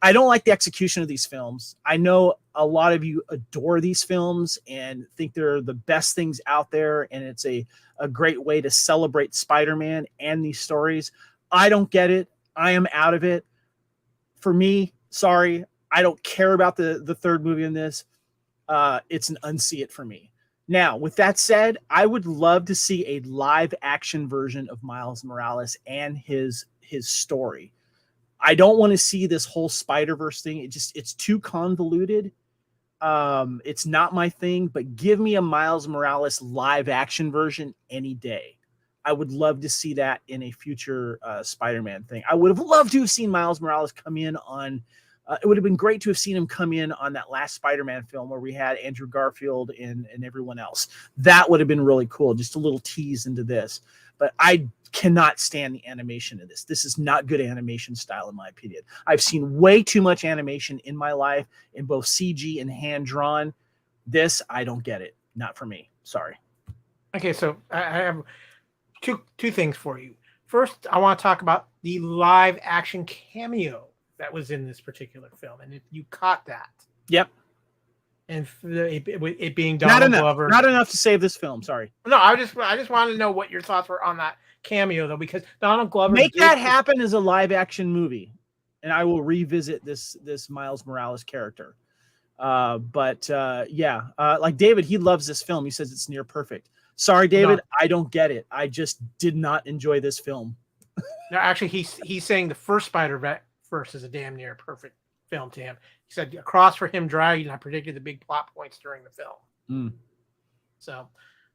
I don't like the execution of these films. I know a lot of you adore these films and think they're the best things out there. And it's a great way to celebrate Spider-Man and these stories. I don't get it. I am out of it. For me, sorry, I don't care about the third movie in this. It's an unsee it for me. Now, with that said, I would love to see a live action version of Miles Morales and his story. I don't want to see this whole Spider-Verse thing. It's too convoluted. It's not my thing, but give me a Miles Morales live action version any day. I would love to see that in a future Spider-Man thing. I would have loved to have seen Miles Morales come in on it would have been great to have seen him come in on that last Spider-Man film where we had Andrew Garfield and everyone else. That would have been really cool. Just a little tease into this. But I cannot stand the animation of this. This is not good animation style, in my opinion. I've seen way too much animation in my life in both CG and hand-drawn. This, I don't get it. Not for me. Sorry. Okay, so I have two things for you. First, I want to talk about the live action cameo that was in this particular film, and if you caught that. Yep. And it being Donald Glover. Not enough to save this film. Sorry. No, I just wanted to know what your thoughts were on that cameo, though, because Donald Glover make that happen as a live action movie, and I will revisit this Miles Morales character. Like David, he loves this film. He says it's near perfect. Sorry, David, no. I don't get it. I just did not enjoy this film. No, actually, he's saying the first Spider-Verse is a damn near perfect film to him. He said across for him dragging. I predicted the big plot points during the film. So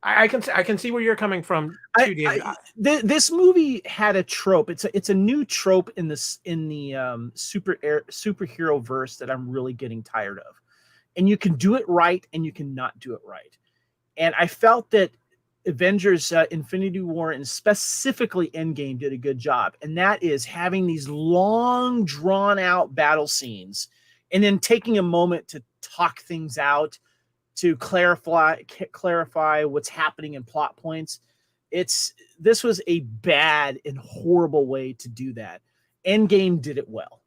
I can see where you're coming from too, David. This movie had a trope. It's a new trope in the superhero verse that I'm really getting tired of. And you can do it right and you can not do it right. And I felt that Avengers Infinity War and specifically Endgame did a good job. And that is having these long drawn out battle scenes and then taking a moment to talk things out, to clarify what's happening in plot points. This was a bad and horrible way to do that. Endgame did it well.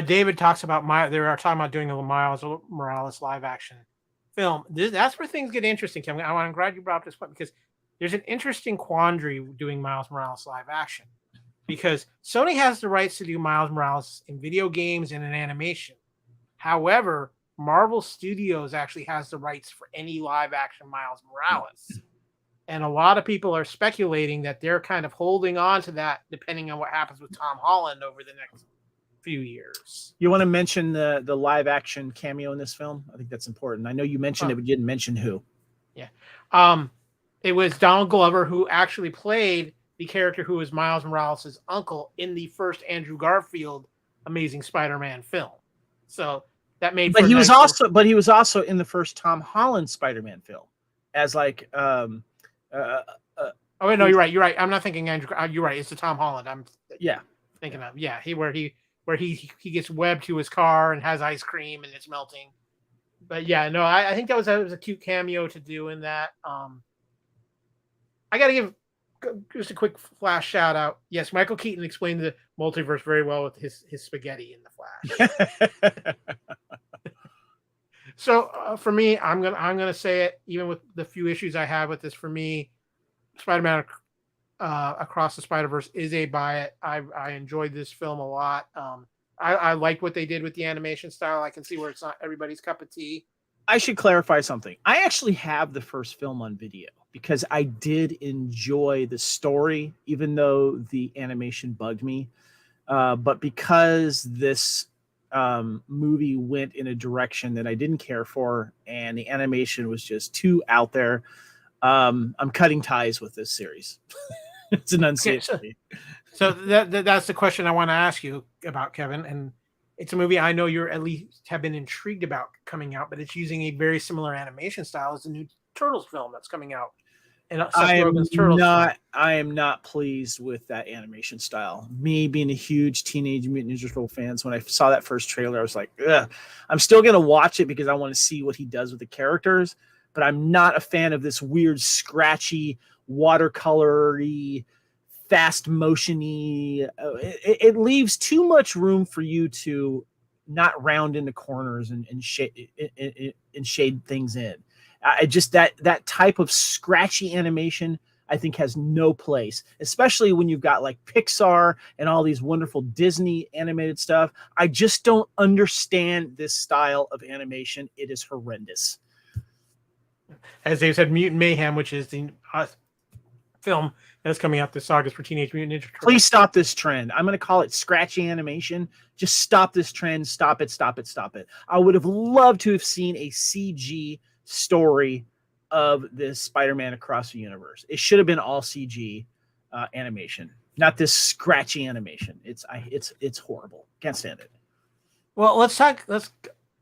David talks about they are talking about doing the Miles Morales live action film. That's where things get interesting, Kevin. I'm glad you brought up this point because there's an interesting quandary doing Miles Morales live action because Sony has the rights to do Miles Morales in video games and in animation. However, Marvel Studios actually has the rights for any live action Miles Morales. And a lot of people are speculating that they're kind of holding on to that depending on what happens with Tom Holland over the next few years. You want to mention the live action cameo in this film? I think that's important. I know you mentioned it, but you didn't mention who. Yeah. It was Donald Glover who actually played the character who was Miles Morales' uncle in the first Andrew Garfield Amazing Spider-Man film. So that made But he was also in the first Tom Holland Spider-Man film as like oh wait, no, you're right. I'm not thinking Andrew. You're right. It's the Tom Holland. I'm thinking of where he gets webbed to his car and has ice cream and it's melting. But yeah, no, I think that was a cute cameo to do in that. I got to give just a quick Flash shout out. Yes, Michael Keaton explained the multiverse very well with his spaghetti in the Flash. So for me, I'm gonna say it. Even with the few issues I have with this, for me, Spider-Man Across the Spider-Verse is a buy it. I enjoyed this film a lot. I liked what they did with the animation style. I can see where it's not everybody's cup of tea. I should clarify something. I actually have the first film on video because I did enjoy the story, even though the animation bugged me. But because this movie went in a direction that I didn't care for, and the animation was just too out there, I'm cutting ties with this series. It's an Unsee. So that's the question I want to ask you about, Kevin. And it's a movie I know you're at least have been intrigued about coming out, but it's using a very similar animation style as the new Turtles film that's coming out. And I am not pleased with that animation style. Me being a huge Teenage Mutant Ninja Turtle fans, when I saw that first trailer, I was like, ugh. I'm still going to watch it because I want to see what he does with the characters, but I'm not a fan of this weird, scratchy, watercolory, fast motiony. It leaves too much room for you to not round into corners and shade things in. I just that type of scratchy animation I think has no place, especially when you've got like Pixar and all these wonderful Disney animated stuff. I just don't understand this style of animation. It is horrendous. As they said, Mutant Mayhem, which is the film that's coming out this August for Teenage Mutant Ninja Turtles. Please stop this trend. I'm going to call it scratchy animation. Just stop this trend. Stop it. Stop it. Stop it. I would have loved to have seen a CG story of this Spider-Man Across the Universe. It should have been all CG animation, not this scratchy animation. It's horrible. Can't stand it. Well, let's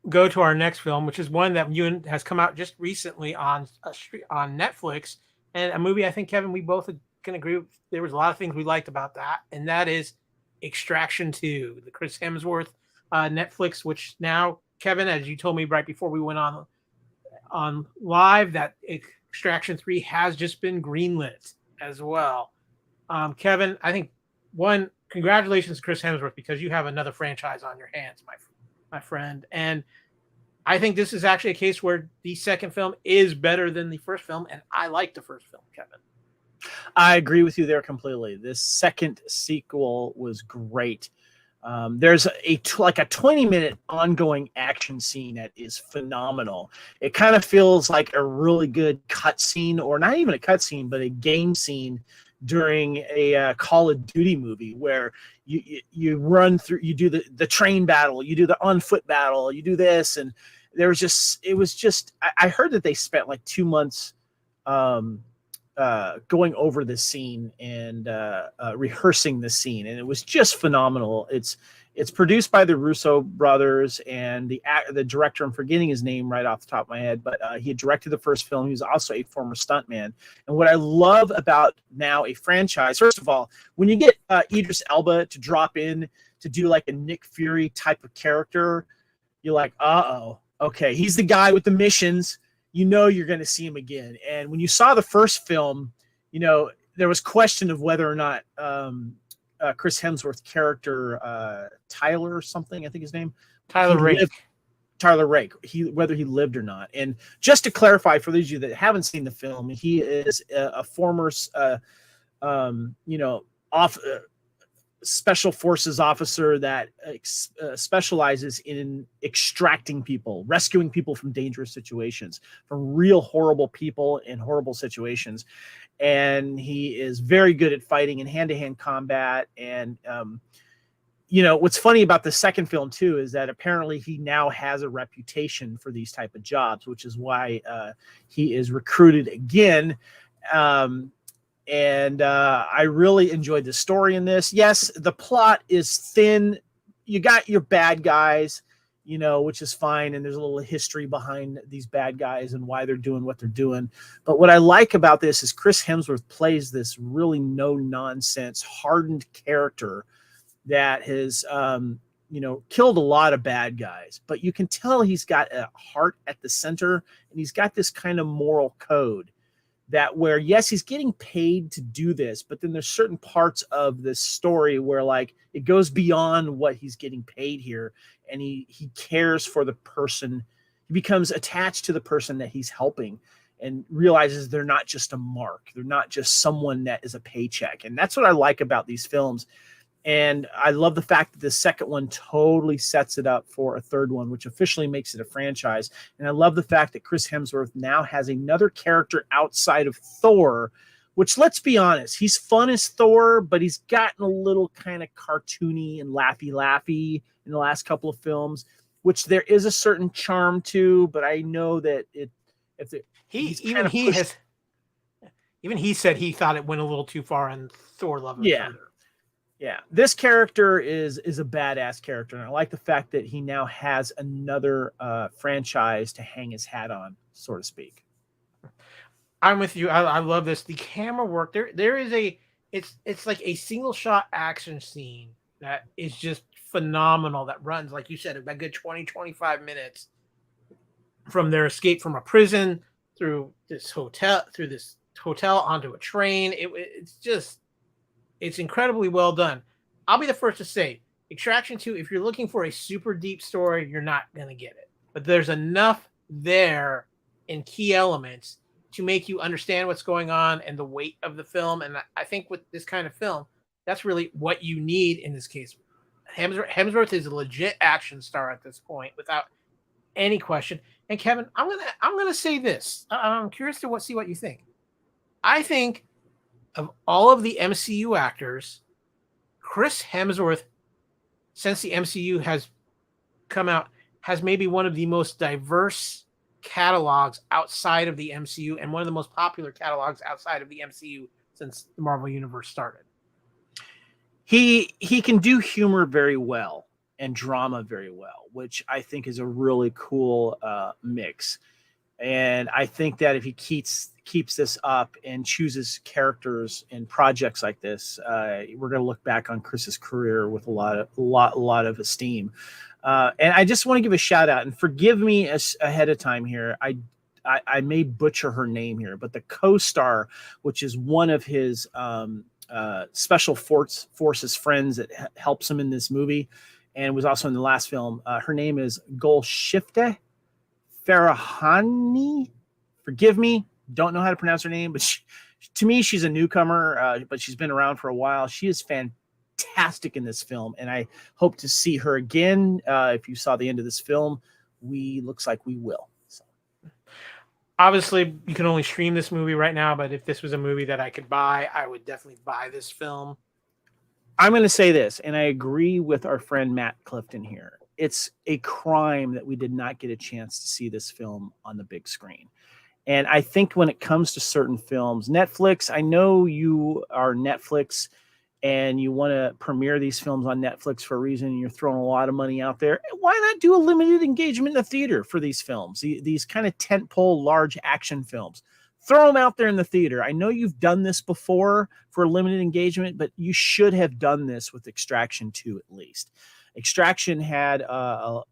go to our next film, which is one that has come out just recently on Netflix, and a movie I think, Kevin, we both can agree with. There was a lot of things we liked about that, and that is Extraction 2, the Chris Hemsworth Netflix, which now, Kevin, as you told me right before we went on live, that Extraction 3 has just been greenlit as well. Kevin, I think congratulations to Chris Hemsworth, because you have another franchise on your hands, my friend. And I think this is actually a case where the second film is better than the first film, and I like the first film, Kevin. I agree with you there completely. This second sequel was great. There's a 20-minute ongoing action scene that is phenomenal. It kind of feels like a really good cutscene, or not even a cutscene, but a game scene during a Call of Duty movie, where you run through, you do the train battle, you do the on foot battle, you do this, and I heard that they spent like 2 months going over this scene and rehearsing this scene, and it was just phenomenal. It's produced by the Russo brothers, and the director, I'm forgetting his name right off the top of my head, but he had directed the first film. He was also a former stuntman. And what I love about now a franchise, first of all, when you get Idris Elba to drop in to do like a Nick Fury type of character, you're like, okay, he's the guy with the missions. You know you're going to see him again. And when you saw the first film, there was question of whether or not Chris Hemsworth's character, Tyler or something, I think his name. Tyler Rake, whether he lived or not. And just to clarify for those of you that haven't seen the film, he is a former, special forces officer that specializes in extracting people, rescuing people from dangerous situations, from real horrible people in horrible situations. And he is very good at fighting in hand-to-hand combat. And, what's funny about the second film too, is that apparently he now has a reputation for these type of jobs, which is why he is recruited again. I really enjoyed the story in this. Yes, the plot is thin. You got your bad guys, which is fine. And there's a little history behind these bad guys and why they're doing what they're doing. But what I like about this is Chris Hemsworth plays this really no nonsense, hardened character that has, killed a lot of bad guys. But you can tell he's got a heart at the center, and he's got this kind of moral code that where, yes, he's getting paid to do this, but then there's certain parts of this story where like it goes beyond what he's getting paid here. And he cares for the person. He becomes attached to the person that he's helping and realizes they're not just a mark. They're not just someone that is a paycheck. And that's what I like about these films. And I love the fact that the second one totally sets it up for a third one, which officially makes it a franchise. And I love the fact that Chris Hemsworth now has another character outside of Thor, which, let's be honest, he's fun as Thor, but he's gotten a little kind of cartoony and laughy in the last couple of films, which there is a certain charm to, but I know that even he said he thought it went a little too far in Thor: Love and Thunder. Yeah, this character is a badass character, and I like the fact that he now has another franchise to hang his hat on, so to speak. I'm with you. I love this. The camera work. There is it's like a single shot action scene that is just phenomenal. That runs, like you said, about a good 20-25 minutes from their escape from a prison through this hotel onto a train. It's incredibly well done. I'll be the first to say, Extraction 2, if you're looking for a super deep story, you're not going to get it. But there's enough there in key elements to make you understand what's going on and the weight of the film. And I think with this kind of film, that's really what you need in this case. Hemsworth is a legit action star at this point, without any question. And Kevin, I'm gonna say this. I'm curious to see what you think. I think of all of the MCU actors, Chris Hemsworth, since the MCU has come out, has maybe one of the most diverse catalogs outside of the MCU and one of the most popular catalogs outside of the MCU since the Marvel Universe started. He can do humor very well and drama very well, which I think is a really cool mix. And I think that if he keeps this up and chooses characters in projects like this, we're going to look back on Chris's career with a lot of esteem. And I just want to give a shout out, and forgive me ahead of time here. I may butcher her name here, but the co-star, which is one of his special forces friends that helps him in this movie, and was also in the last film. Her name is Golshifteh Farahani. Forgive me, don't know how to pronounce her name, but to me, she's a newcomer, but she's been around for a while. She is fantastic in this film, and I hope to see her again. If you saw the end of this film, looks like we will. So. Obviously, you can only stream this movie right now, but if this was a movie that I could buy, I would definitely buy this film. I'm going to say this, and I agree with our friend Matt Clifton here. It's a crime that we did not get a chance to see this film on the big screen. And I think when it comes to certain films, Netflix, I know you are Netflix and you want to premiere these films on Netflix for a reason, and you're throwing a lot of money out there. Why not do a limited engagement in the theater for these films, these kind of tentpole large action films? Throw them out there in the theater. I know you've done this before for a limited engagement, but you should have done this with Extraction 2 at least. Extraction had a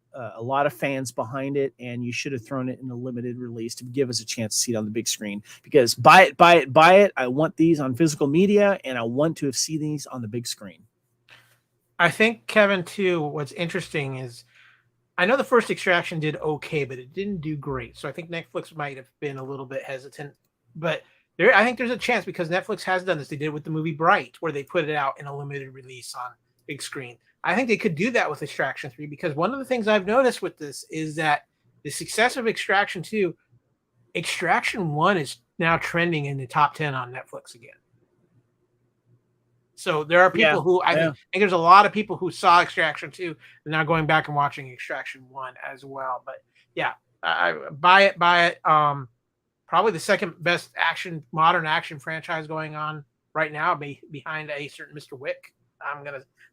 lot of fans behind it, and you should have thrown it in a limited release to give us a chance to see it on the big screen. Because buy it. I want these on physical media, and I want to see these on the big screen. I think, Kevin, too, what's interesting is I know the first Extraction did okay, but it didn't do great. So I think Netflix might have been a little bit hesitant. But I think there's a chance because Netflix has done this. They did it with the movie Bright, where they put it out in a limited release on big screen. I think they could do that with Extraction 3 because one of the things I've noticed with this is that the success of Extraction 2, Extraction 1 is now trending in the top 10 on Netflix again. So there are people who I think there's a lot of people who saw Extraction 2 and now going back and watching Extraction 1 as well. But yeah, I buy it. Probably the second best modern action franchise going on right now, behind a certain Mr. Wick.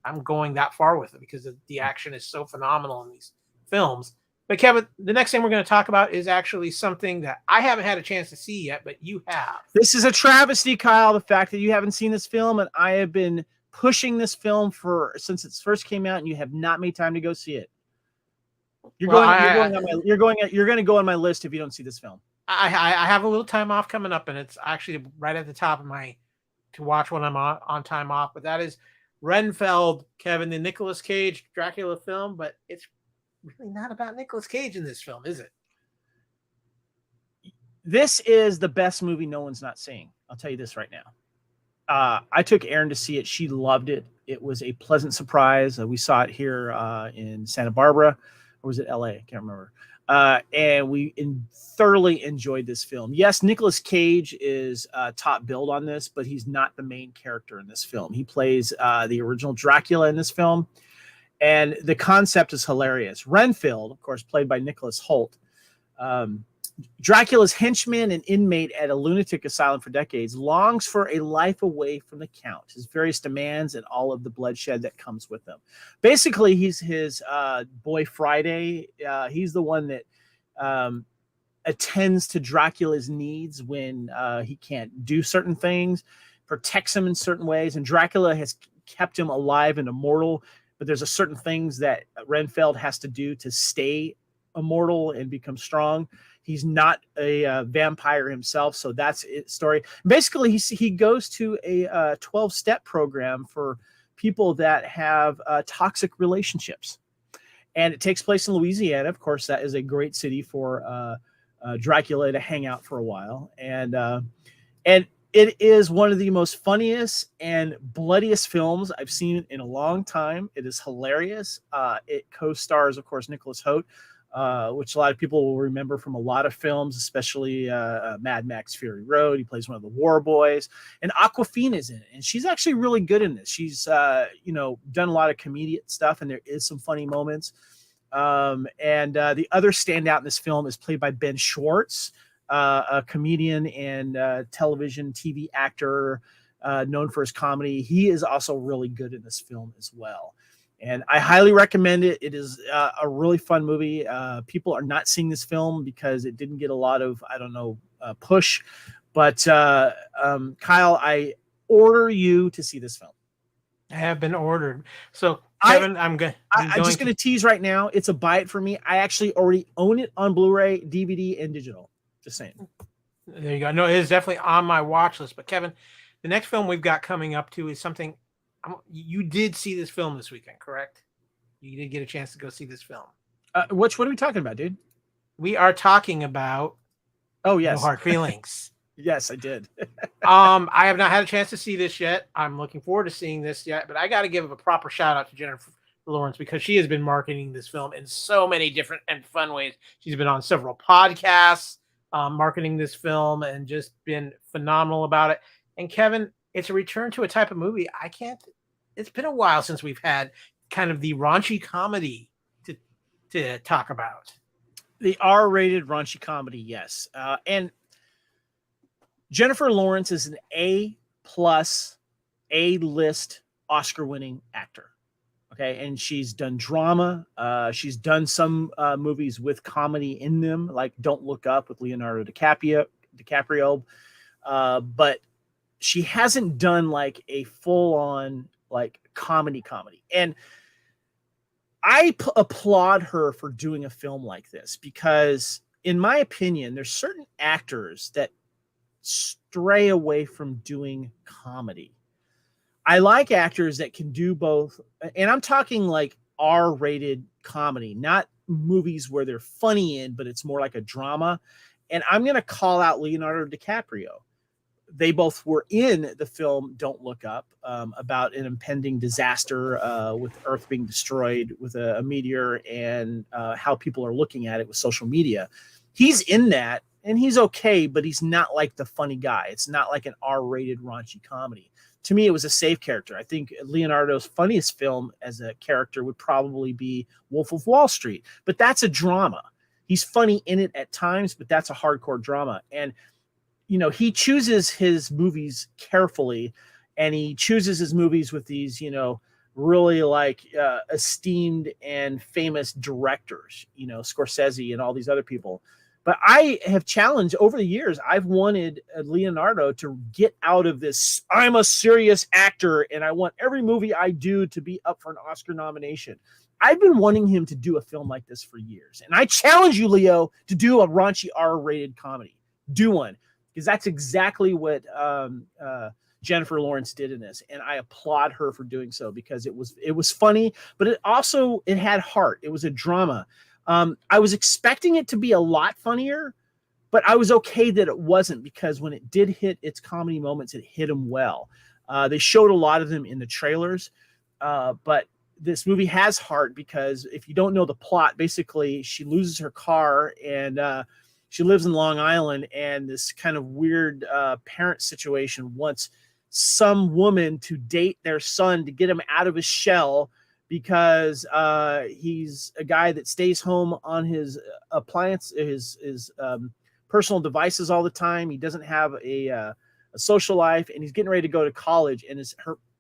I'm going that far with it because the action is so phenomenal in these films. But Kevin, the next thing we're going to talk about is actually something that I haven't had a chance to see yet, but you have. This is a travesty, Kyle, the fact that you haven't seen this film, and I have been pushing this film since it first came out, and you have not made time to go see it. You're going to go on my list if you don't see this film. I have a little time off coming up, and it's actually right at the top of my to watch when I'm on time off. But that is Renfield, Kevin, the Nicolas Cage Dracula film, but it's really not about Nicolas Cage in this film, is it? This is the best movie no one's not seeing. I'll tell you this right now. I took Erin to see it. She loved it. It was a pleasant surprise. We saw it here in Santa Barbara, or was it LA? I can't remember. And we thoroughly enjoyed this film. Yes, Nicolas Cage is top billed on this, but he's not the main character in this film. He plays the original Dracula in this film. And the concept is hilarious. Renfield, of course, played by Nicholas Hoult, Dracula's henchman and inmate at a lunatic asylum for decades, longs for a life away from the Count, his various demands, and all of the bloodshed that comes with them. Basically, he's his boy Friday. He's the one that attends to Dracula's needs when he can't do certain things, protects him in certain ways, and Dracula has kept him alive and immortal. But there's a certain things that Renfield has to do to stay immortal and become strong. He's not a vampire himself, so that's its story. Basically, he goes to a 12-step program for people that have toxic relationships, and it takes place in Louisiana. Of course, that is a great city for Dracula to hang out for a while, and it is one of the most funniest and bloodiest films I've seen in a long time. It is hilarious. It co-stars, of course, Nicholas Hoult, which a lot of people will remember from a lot of films, especially Mad Max Fury Road. He plays one of the war boys. And Awkwafina is in it, and she's actually really good in this. She's done a lot of comedic stuff, and there is some funny moments. The other standout in this film is played by Ben Schwartz, a comedian and television TV actor known for his comedy. He is also really good in this film as well. And I highly recommend it. It is a really fun movie. People are not seeing this film because it didn't get a lot of, push. But Kyle, I order you to see this film. I have been ordered. So Kevin, I'm just going to tease right now. It's a buy it for me. I actually already own it on Blu-ray, DVD, and digital. Just saying. There you go. No, it is definitely on my watch list. But Kevin, the next film we've got coming up to is something you did see this film this weekend, correct? You did get a chance to go see this film. What are we talking about, dude? We are talking about No Hard Feelings. Yes, I did. I have not had a chance to see this yet. I'm looking forward to seeing this yet, but I got to give a proper shout out to Jennifer Lawrence because she has been marketing this film in so many different and fun ways. She's been on several podcasts, marketing this film, and just been phenomenal about it. And Kevin, it's a return to a type of movie it's been a while since we've had kind of the raunchy comedy to talk about. The R-rated raunchy comedy, yes. And Jennifer Lawrence is an A-plus, A-list Oscar-winning actor. Okay, and she's done drama. She's done some movies with comedy in them, like Don't Look Up with Leonardo DiCaprio. But she hasn't done like a full-on like comedy. And I applaud her for doing a film like this because, in my opinion, there's certain actors that stray away from doing comedy. I like actors that can do both, and I'm talking like R-rated comedy, not movies where they're funny in, but it's more like a drama. And I'm going to call out Leonardo DiCaprio. they both were in the film Don't Look Up, about an impending disaster with Earth being destroyed with a meteor, and how people are looking at it with social media. He's in that, and he's okay, but he's not like the funny guy. It's not like an R-rated raunchy comedy. To me, it was a safe character. I think Leonardo's funniest film as a character would probably be Wolf of Wall Street, but that's a drama. He's funny in it at times, but that's a hardcore drama. And he chooses his movies carefully, and he chooses his movies with these, really like esteemed and famous directors, Scorsese and all these other people. But I have challenged over the years. I've wanted Leonardo to get out of this. I'm a serious actor, and I want every movie I do to be up for an Oscar nomination. I've been wanting him to do a film like this for years. And I challenge you, Leo, to do a raunchy R-rated comedy. Do one. Because that's exactly what Jennifer Lawrence did in this, and I applaud her for doing so, because it was funny, but it had heart. It was a drama. I was expecting it to be a lot funnier, but I was okay that it wasn't, because when it did hit its comedy moments, it hit them well. They showed a lot of them in the trailers, but this movie has heart, because if you don't know the plot, basically she loses her car, and she lives in Long Island, and this kind of weird parent situation wants some woman to date their son to get him out of his shell, because he's a guy that stays home on his appliance, his personal devices all the time. He doesn't have a social life, and he's getting ready to go to college, and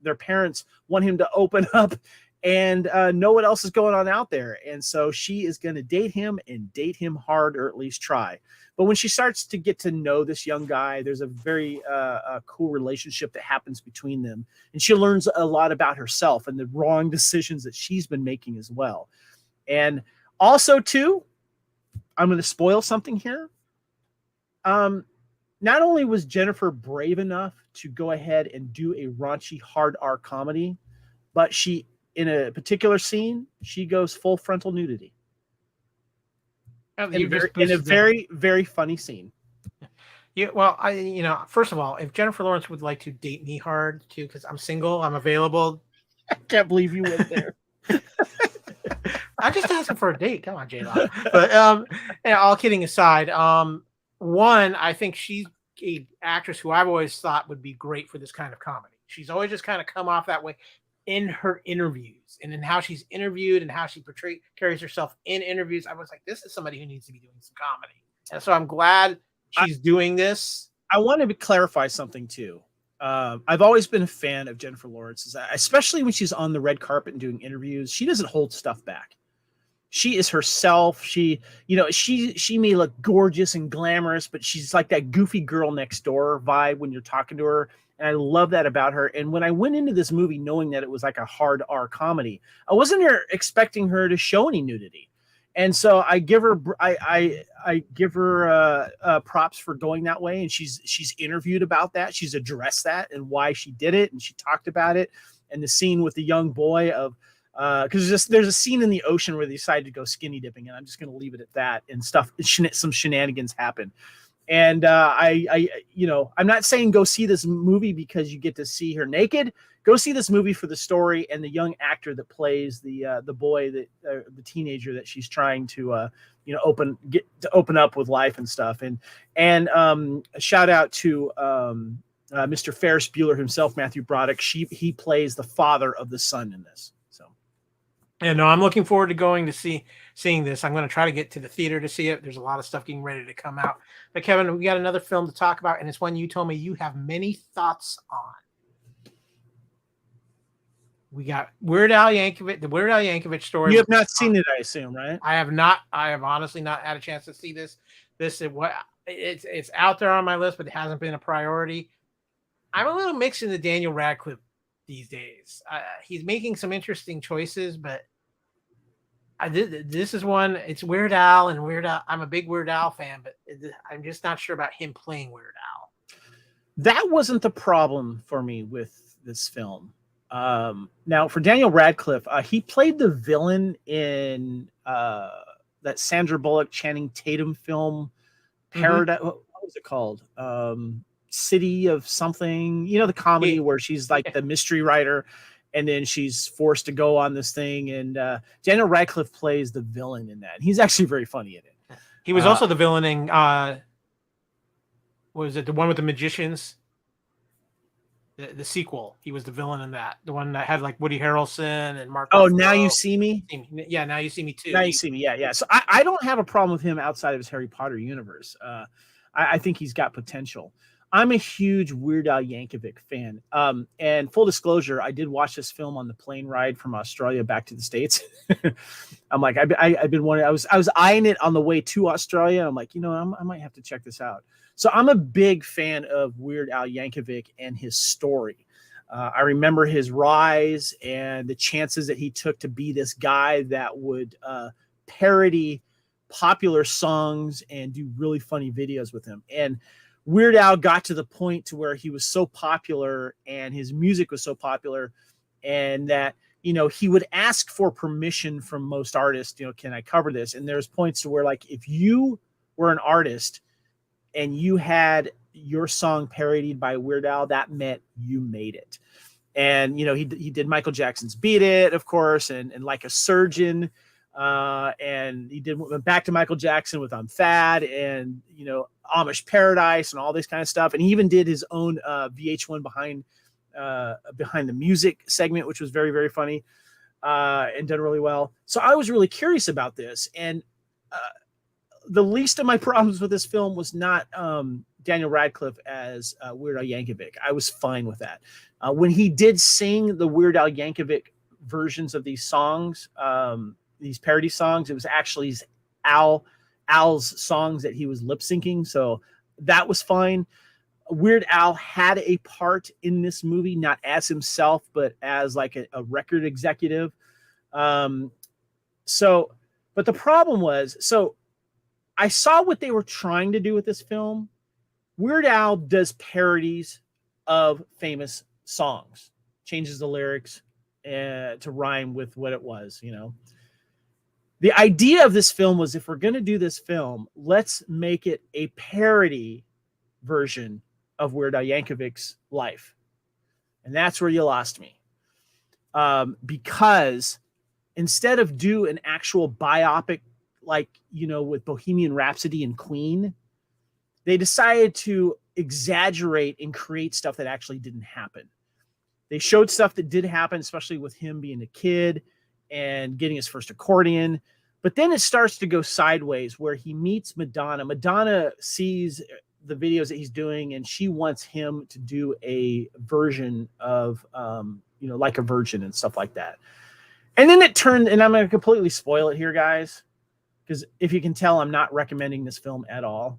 their parents want him to open up and know what else is going on out there. And so she is going to date him, and date him hard, or at least try. But when she starts to get to know this young guy, there's a very cool relationship that happens between them. And she learns a lot about herself and the wrong decisions that she's been making as well. And also, too, I'm going to spoil something here. Not only was Jennifer brave enough to go ahead and do a raunchy, hard R comedy, but she, in a particular scene, she goes full frontal nudity. In a very, very funny scene. Yeah, well, first of all, if Jennifer Lawrence would like to date me hard too, because I'm single, I'm available. I can't believe you went there. I'm just asking for a date. Come on, J-Lo. But all kidding aside, one, I think she's a actress who I've always thought would be great for this kind of comedy. She's always just kind of come off that way in her interviews, and in how she's interviewed, and how she carries herself in interviews. I was like, this is somebody who needs to be doing some comedy. And so I'm glad she's doing this. I want to clarify something too. I've always been a fan of Jennifer Lawrence, especially when she's on the red carpet and doing interviews. She doesn't hold stuff back. She is herself. She may look gorgeous and glamorous, but she's like that goofy girl next door vibe when you're talking to her. And I love that about her. And when I went into this movie knowing that it was like a hard R comedy, I wasn't expecting her to show any nudity. And so I give her props for going that way. And she's interviewed about that. She's addressed that and why she did it. And she talked about it. And the scene with the young boy because there's a scene in the ocean where they decided to go skinny dipping, and I'm just going to leave it at that. And some shenanigans happen. And I'm not saying go see this movie because you get to see her naked. Go see this movie for the story and the young actor that plays the boy, the teenager that she's trying to open up with life and stuff. And shout out to Mr. Ferris Bueller himself, Matthew Broderick. He plays the father of the son in this. So, yeah, no, I'm looking forward to going to seeing this. I'm going to try to get to the theater to see it. There's a lot of stuff getting ready to come out. But Kevin, we got another film to talk about, and it's one you told me you have many thoughts on. We got the Weird Al Yankovic story. You have not seen it, I assume, right? I have not. I have honestly not had a chance to see this. It's out there on my list, but it hasn't been a priority. I'm a little mixed in the Daniel Radcliffe these days. He's making some interesting choices, but this is one. It's Weird Al, and Weird Al. I'm a big Weird Al fan, but I'm just not sure about him playing Weird Al. That wasn't the problem for me with this film. Now for Daniel Radcliffe, he played the villain in that Sandra Bullock, Channing Tatum film, Paradise. What was it called? City of something, the comedy Yeah. where she's like the mystery writer, and then she's forced to go on this thing. And Daniel Radcliffe plays the villain in that. He's actually very funny in it. He was also the villain in what was it? The one with the magicians. The sequel. He was the villain in that. The one that had like Woody Harrelson and Mark. Oh, Now You See Me. Yeah, Now You See Me too. Now You See Me. Yeah. So I don't have a problem with him outside of his Harry Potter universe. I think he's got potential. I'm a huge Weird Al Yankovic fan. And full disclosure, I did watch this film on the plane ride from Australia back to the States. I'm like, I've been wanting. I was eyeing it on the way to Australia. I'm like, I might have to check this out. So I'm a big fan of Weird Al Yankovic and his story. I remember his rise and the chances that he took to be this guy that would parody popular songs and do really funny videos with him. And Weird Al got to the point to where he was so popular and his music was so popular, and that, he would ask for permission from most artists, can I cover this? And there's points to where, like, if you were an artist and you had your song parodied by Weird Al, that meant you made it. And, he did Michael Jackson's Beat It, of course, and Like a Surgeon. And he went back to Michael Jackson with I'm Fat, and, Amish Paradise and all this kind of stuff. And he even did his own VH1 behind the music segment, which was very, very funny and done really well. So I was really curious about this. And the least of my problems with this film was not Daniel Radcliffe as Weird Al Yankovic. I was fine with that. When he did sing the Weird Al Yankovic versions of these songs, these parody songs, it was actually Al's songs that he was lip syncing. So that was fine. Weird Al had a part in this movie, not as himself, but as like a record executive. But the problem was, I saw what they were trying to do with this film. Weird Al does parodies of famous songs, changes the lyrics to rhyme with what it was, The idea of this film was, if we're going to do this film, let's make it a parody version of Weird Al Yankovic's life. And that's where you lost me. Because instead of do an actual biopic, like, with Bohemian Rhapsody and Queen, they decided to exaggerate and create stuff that actually didn't happen. They showed stuff that did happen, especially with him being a kid and getting his first accordion. But then it starts to go sideways where he meets Madonna. Madonna sees the videos that he's doing, and she wants him to do a version of, Like a Virgin and stuff like that. And then it turned, and I'm going to completely spoil it here, guys, because if you can tell, I'm not recommending this film at all.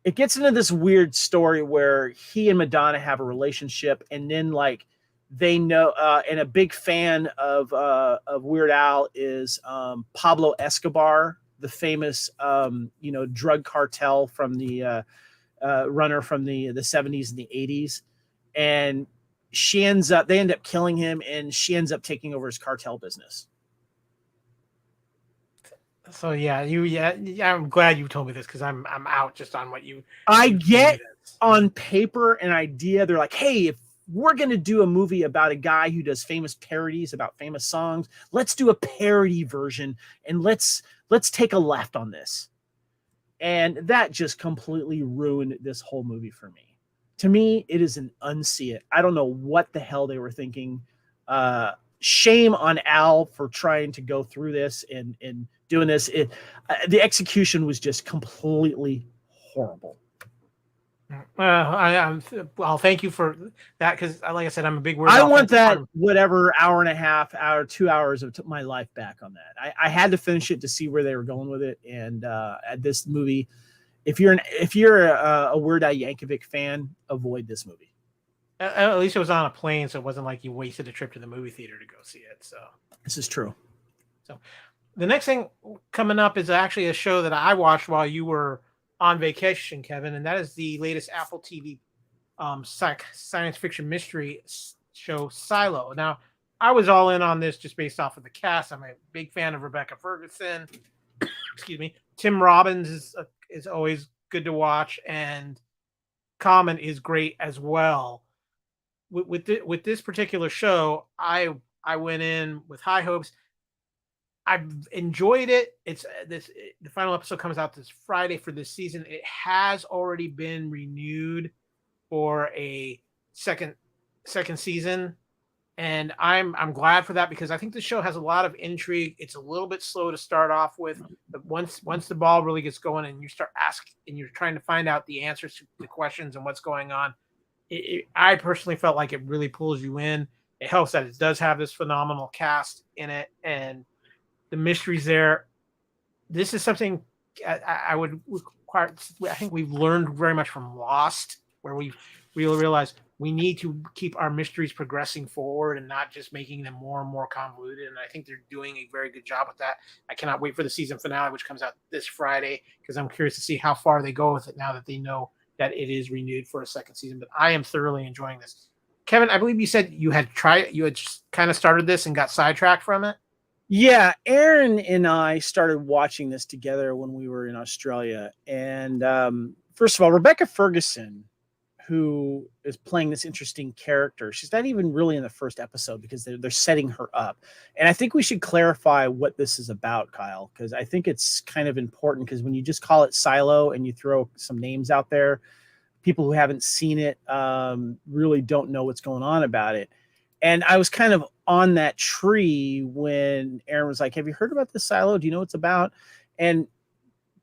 It gets into this weird story where he and Madonna have a relationship, and then like they know, and a big fan of Weird Al is Pablo Escobar, the famous drug cartel from the runner from the 70s and the 80s, and they end up killing him, and she ends up taking over his cartel business. So I'm glad you told me this, because I'm out just on what you. I get on paper an idea. They're like, hey, if we're gonna do a movie about a guy who does famous parodies about famous songs, let's do a parody version, and let's take a left on this. And that just completely ruined this whole movie for me. To me, it is an unsee it. I don't know what the hell they were thinking. Shame on Al for trying to go through this and doing this. The execution was just completely horrible. Well, thank you for that, because, like I said, I'm a big Weird I Al want fan. that whatever hour and a half, 2 hours of my life back on that. I had to finish it to see where they were going with it. And at this movie, if you're a Weird Al Yankovic fan, avoid this movie. At least it was on a plane, so it wasn't like you wasted a trip to the movie theater to go see it. So this is true. So the next thing coming up is actually a show that I watched while you were on vacation, Kevin, and that is the latest Apple TV science fiction mystery show, Silo. Now, I was all in on this just based off of the cast. I'm a big fan of Rebecca Ferguson. Excuse me. Tim Robbins is always good to watch, and Common is great as well. With this particular show, I went in with high hopes. I've enjoyed it. The final episode comes out this Friday for this season. It has already been renewed for a second season, and I'm glad for that because I think the show has a lot of intrigue. It's a little bit slow to start off with, but once the ball really gets going and you start asking and you're trying to find out the answers to the questions and what's going on, I personally felt like it really pulls you in. It helps that it does have this phenomenal cast in it and the mysteries there. This is something I would require. I think we've learned very much from Lost, where we realized we need to keep our mysteries progressing forward and not just making them more and more convoluted. And I think they're doing a very good job with that. I cannot wait for the season finale, which comes out this Friday, because I'm curious to see how far they go with it now that they know that it is renewed for a second season. But I am thoroughly enjoying this. Kevin, I believe you said you had kind of started this and got sidetracked from it. Yeah, Aaron and I started watching this together when we were in Australia. And first of all, Rebecca Ferguson, who is playing this interesting character, she's not even really in the first episode because they're setting her up. And I think we should clarify what this is about, Kyle, because I think it's kind of important, because when you just call it Silo and you throw some names out there, people who haven't seen it really don't know what's going on about it. And I was kind of on that tree when Aaron was like, have you heard about this Silo? Do you know what it's about? And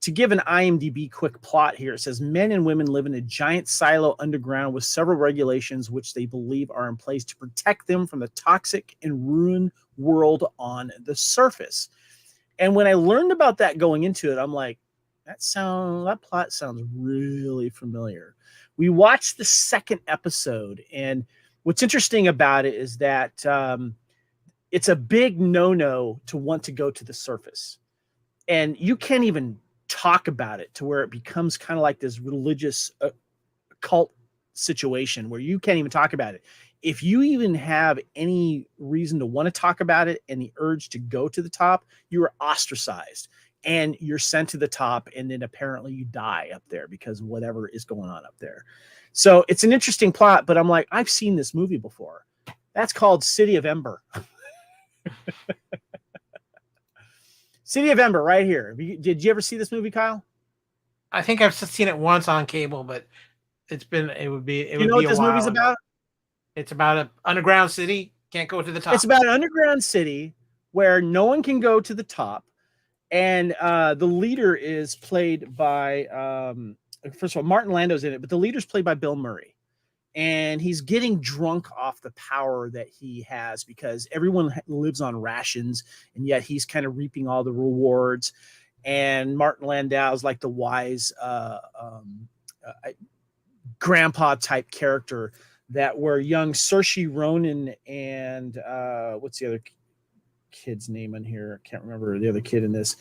to give an IMDb quick plot here, it says men and women live in a giant silo underground with several regulations which they believe are in place to protect them from the toxic and ruined world on the surface. And when I learned about that going into it, I'm like, that plot sounds really familiar. We watched the second episode, and what's interesting about it is that it's a big no-no to want to go to the surface. And you can't even talk about it to where it becomes kind of like this religious cult situation where you can't even talk about it. If you even have any reason to want to talk about it and the urge to go to the top, you are ostracized and you're sent to the top. And then apparently you die up there because of whatever is going on up there. So it's an interesting plot, but I'm like, I've seen this movie before. That's called City of Ember. City of Ember, right here. Did you ever see this movie, Kyle? I think I've seen it once on cable, but it would be you know what this movie's about? It's about an underground city. Can't go to the top. It's about an underground city where no one can go to the top. And the leader is played by, first of all, Martin Lando's in it, but the leader's played by Bill Murray. And he's getting drunk off the power that he has because everyone lives on rations, and yet he's kind of reaping all the rewards. And Martin Landau is like the wise grandpa type character that where young Saoirse Ronan and what's the other kid's name in here? I can't remember the other kid in this.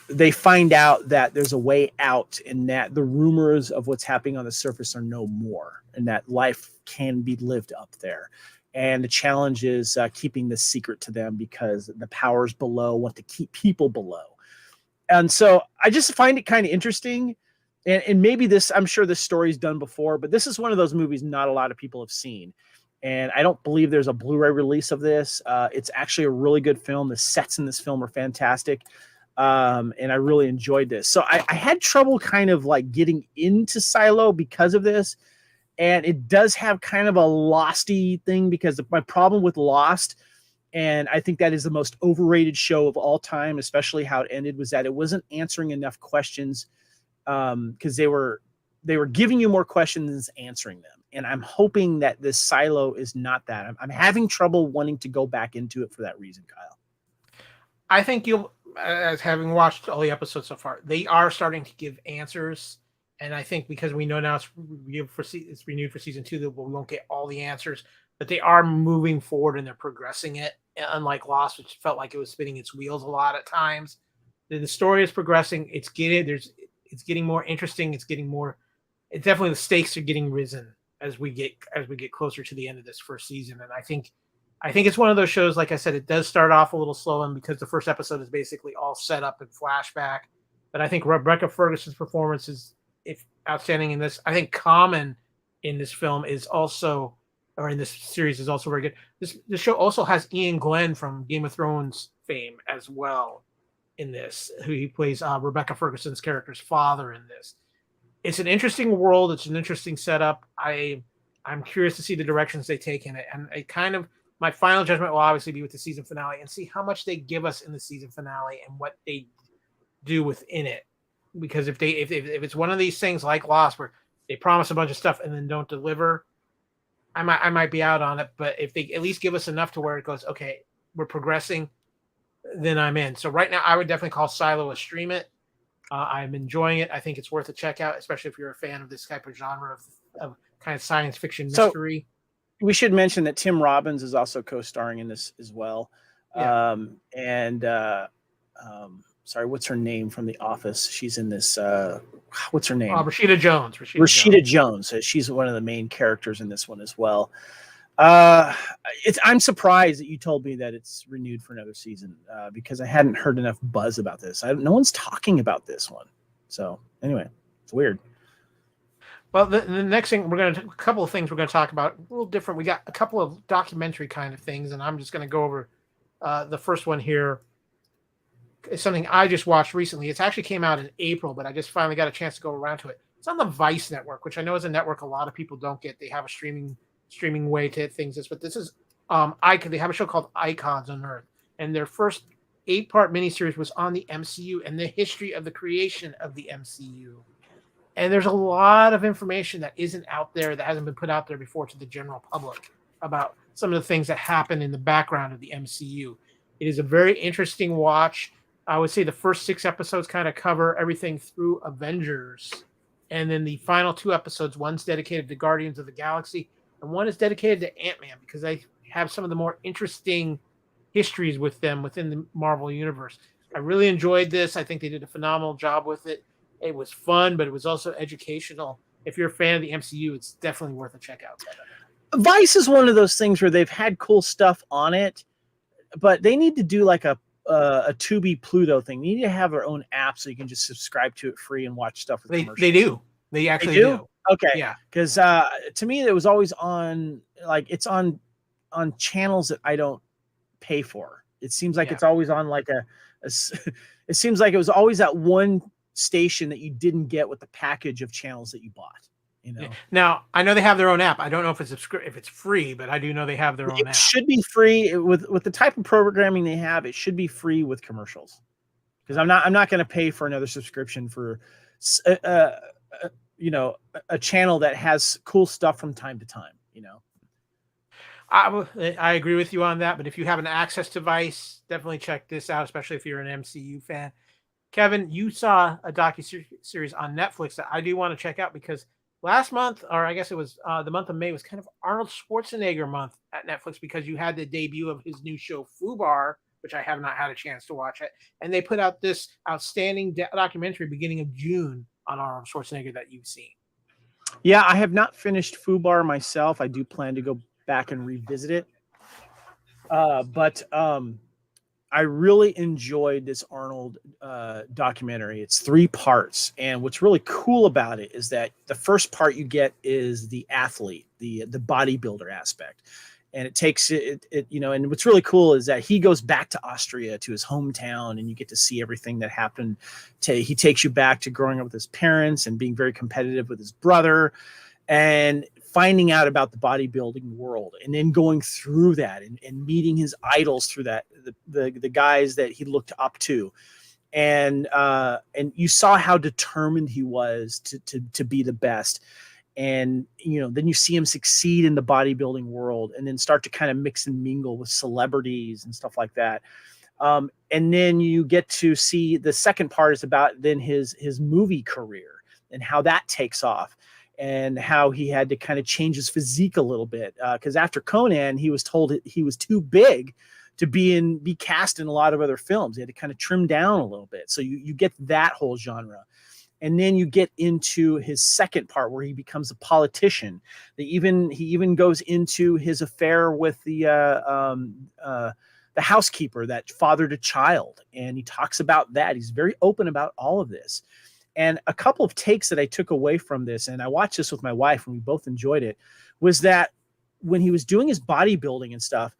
They find out that there's a way out and that the rumors of what's happening on the surface are no more and that life can be lived up there. And the challenge is keeping this secret to them because the powers below want to keep people below. And so I just find it kind of interesting. And maybe this, I'm sure this story's done before, but this is one of those movies not a lot of people have seen. And I don't believe there's a Blu-ray release of this. It's actually a really good film. The sets in this film are fantastic. And I really enjoyed this. So I had trouble kind of like getting into Silo because of this. And it does have kind of a Losty thing because my problem with Lost, and I think that is the most overrated show of all time, especially how it ended, was that it wasn't answering enough questions because they were giving you more questions than answering them. And I'm hoping that this Silo is not that. I'm having trouble wanting to go back into it for that reason, Kyle. I think you'll, as having watched all the episodes so far, they are starting to give answers. And I think because we know now it's renewed for season 2, that we won't get all the answers, but they are moving forward and they're progressing it. Unlike Lost, which felt like it was spinning its wheels a lot at times, the story is progressing. It's getting more interesting. It's definitely the stakes are getting risen as we get closer to the end of this first season. And I think it's one of those shows, like I said, it does start off a little slow, and because the first episode is basically all set up in flashback. But I think Rebecca Ferguson's performance is if outstanding in this. I think Common in this film is also, or in this series is also very good. This show also has Ian Glenn from Game of Thrones fame as well in this, who he plays Rebecca Ferguson's character's father in this. It's an interesting world. It's an interesting setup. I'm curious to see the directions they take in it, and it kind of, my final judgment will obviously be with the season finale and see how much they give us in the season finale and what they do within it. Because if it's one of these things like Lost where they promise a bunch of stuff and then don't deliver, I might be out on it. But if they at least give us enough to where it goes, okay, we're progressing, then I'm in. So right now, I would definitely call Silo a stream it. I'm enjoying it. I think it's worth a check out, especially if you're a fan of this type of genre of kind of science fiction mystery. So we should mention that Tim Robbins is also co-starring in this as well. Yeah. Sorry, what's her name from The Office? She's in this. What's her name? Rashida Jones. Rashida Jones. She's one of the main characters in this one as well. I'm surprised that you told me that it's renewed for another season because I hadn't heard enough buzz about this. No one's talking about this one. So anyway, it's weird. Well, the next thing a couple of things we're going to talk about, a little different. We got a couple of documentary kind of things, and I'm just going to go over the first one here. It's something I just watched recently. It actually came out in April, but I just finally got a chance to go around to it. It's on the Vice network, which I know is a network a lot of people don't get. They have a streaming way to hit things. But this is they have a show called Icons on Earth, and their first 8-part miniseries was on the MCU and the history of the creation of the MCU. And there's a lot of information that isn't out there, that hasn't been put out there before to the general public about some of the things that happen in the background of the MCU. It is a very interesting watch. I would say the first 6 episodes kind of cover everything through Avengers. And then the final 2 episodes, one's dedicated to Guardians of the Galaxy, and one is dedicated to Ant-Man, because they have some of the more interesting histories with them within the Marvel Universe. I really enjoyed this. I think they did a phenomenal job with it. It was fun, but it was also educational. If you're a fan of the MCU, it's definitely worth a check out. Vice is one of those things where they've had cool stuff on it, but they need to do like a Tubi Pluto thing. They need to have their own app so you can just subscribe to it free and watch stuff with commercials. They do. They actually do. Okay. Yeah. Because to me, it was always on, like, it's on channels that I don't pay for. It seems like it's always on like it seems like it was always that one station that you didn't get with the package of channels that you bought. You know. Now, I know they have their own app. I don't know if it's free, but I do know they have their own app. It should be free with the type of programming they have. It should be free with commercials, because I'm not going to pay for another subscription for a channel that has cool stuff from time to time. You know, I agree with you on that. But if you have an access device, definitely check this out, especially if you're an MCU fan. Kevin, you saw a docu-series on Netflix that I do want to check out, because last month, or I guess it was the month of May, was kind of Arnold Schwarzenegger month at Netflix, because you had the debut of his new show, Fubar, which I have not had a chance to watch it. And they put out this outstanding documentary beginning of June on Arnold Schwarzenegger that you've seen. Yeah, I have not finished Fubar myself. I do plan to go back and revisit it. But I really enjoyed this Arnold documentary. It's 3 parts. And what's really cool about it is that the first part you get is the athlete, the bodybuilder aspect. And it takes it, and what's really cool is that he goes back to Austria, to his hometown, and you get to see everything that happened. He takes you back to growing up with his parents and being very competitive with his brother, and finding out about the bodybuilding world, and then going through that and meeting his idols through that, the guys that he looked up to. And you saw how determined he was to be the best. And, then you see him succeed in the bodybuilding world, and then start to kind of mix and mingle with celebrities and stuff like that. And then you get to see the second part is about then his movie career and how that takes off, and how he had to kind of change his physique a little bit. Because after Conan, he was told he was too big to be cast in a lot of other films. He had to kind of trim down a little bit. So you get that whole genre. And then you get into his second part, where he becomes a politician. He even goes into his affair with the housekeeper that fathered a child, and he talks about that. He's very open about all of this. And a couple of takes that I took away from this, and I watched this with my wife and we both enjoyed it, was that when he was doing his bodybuilding and stuff,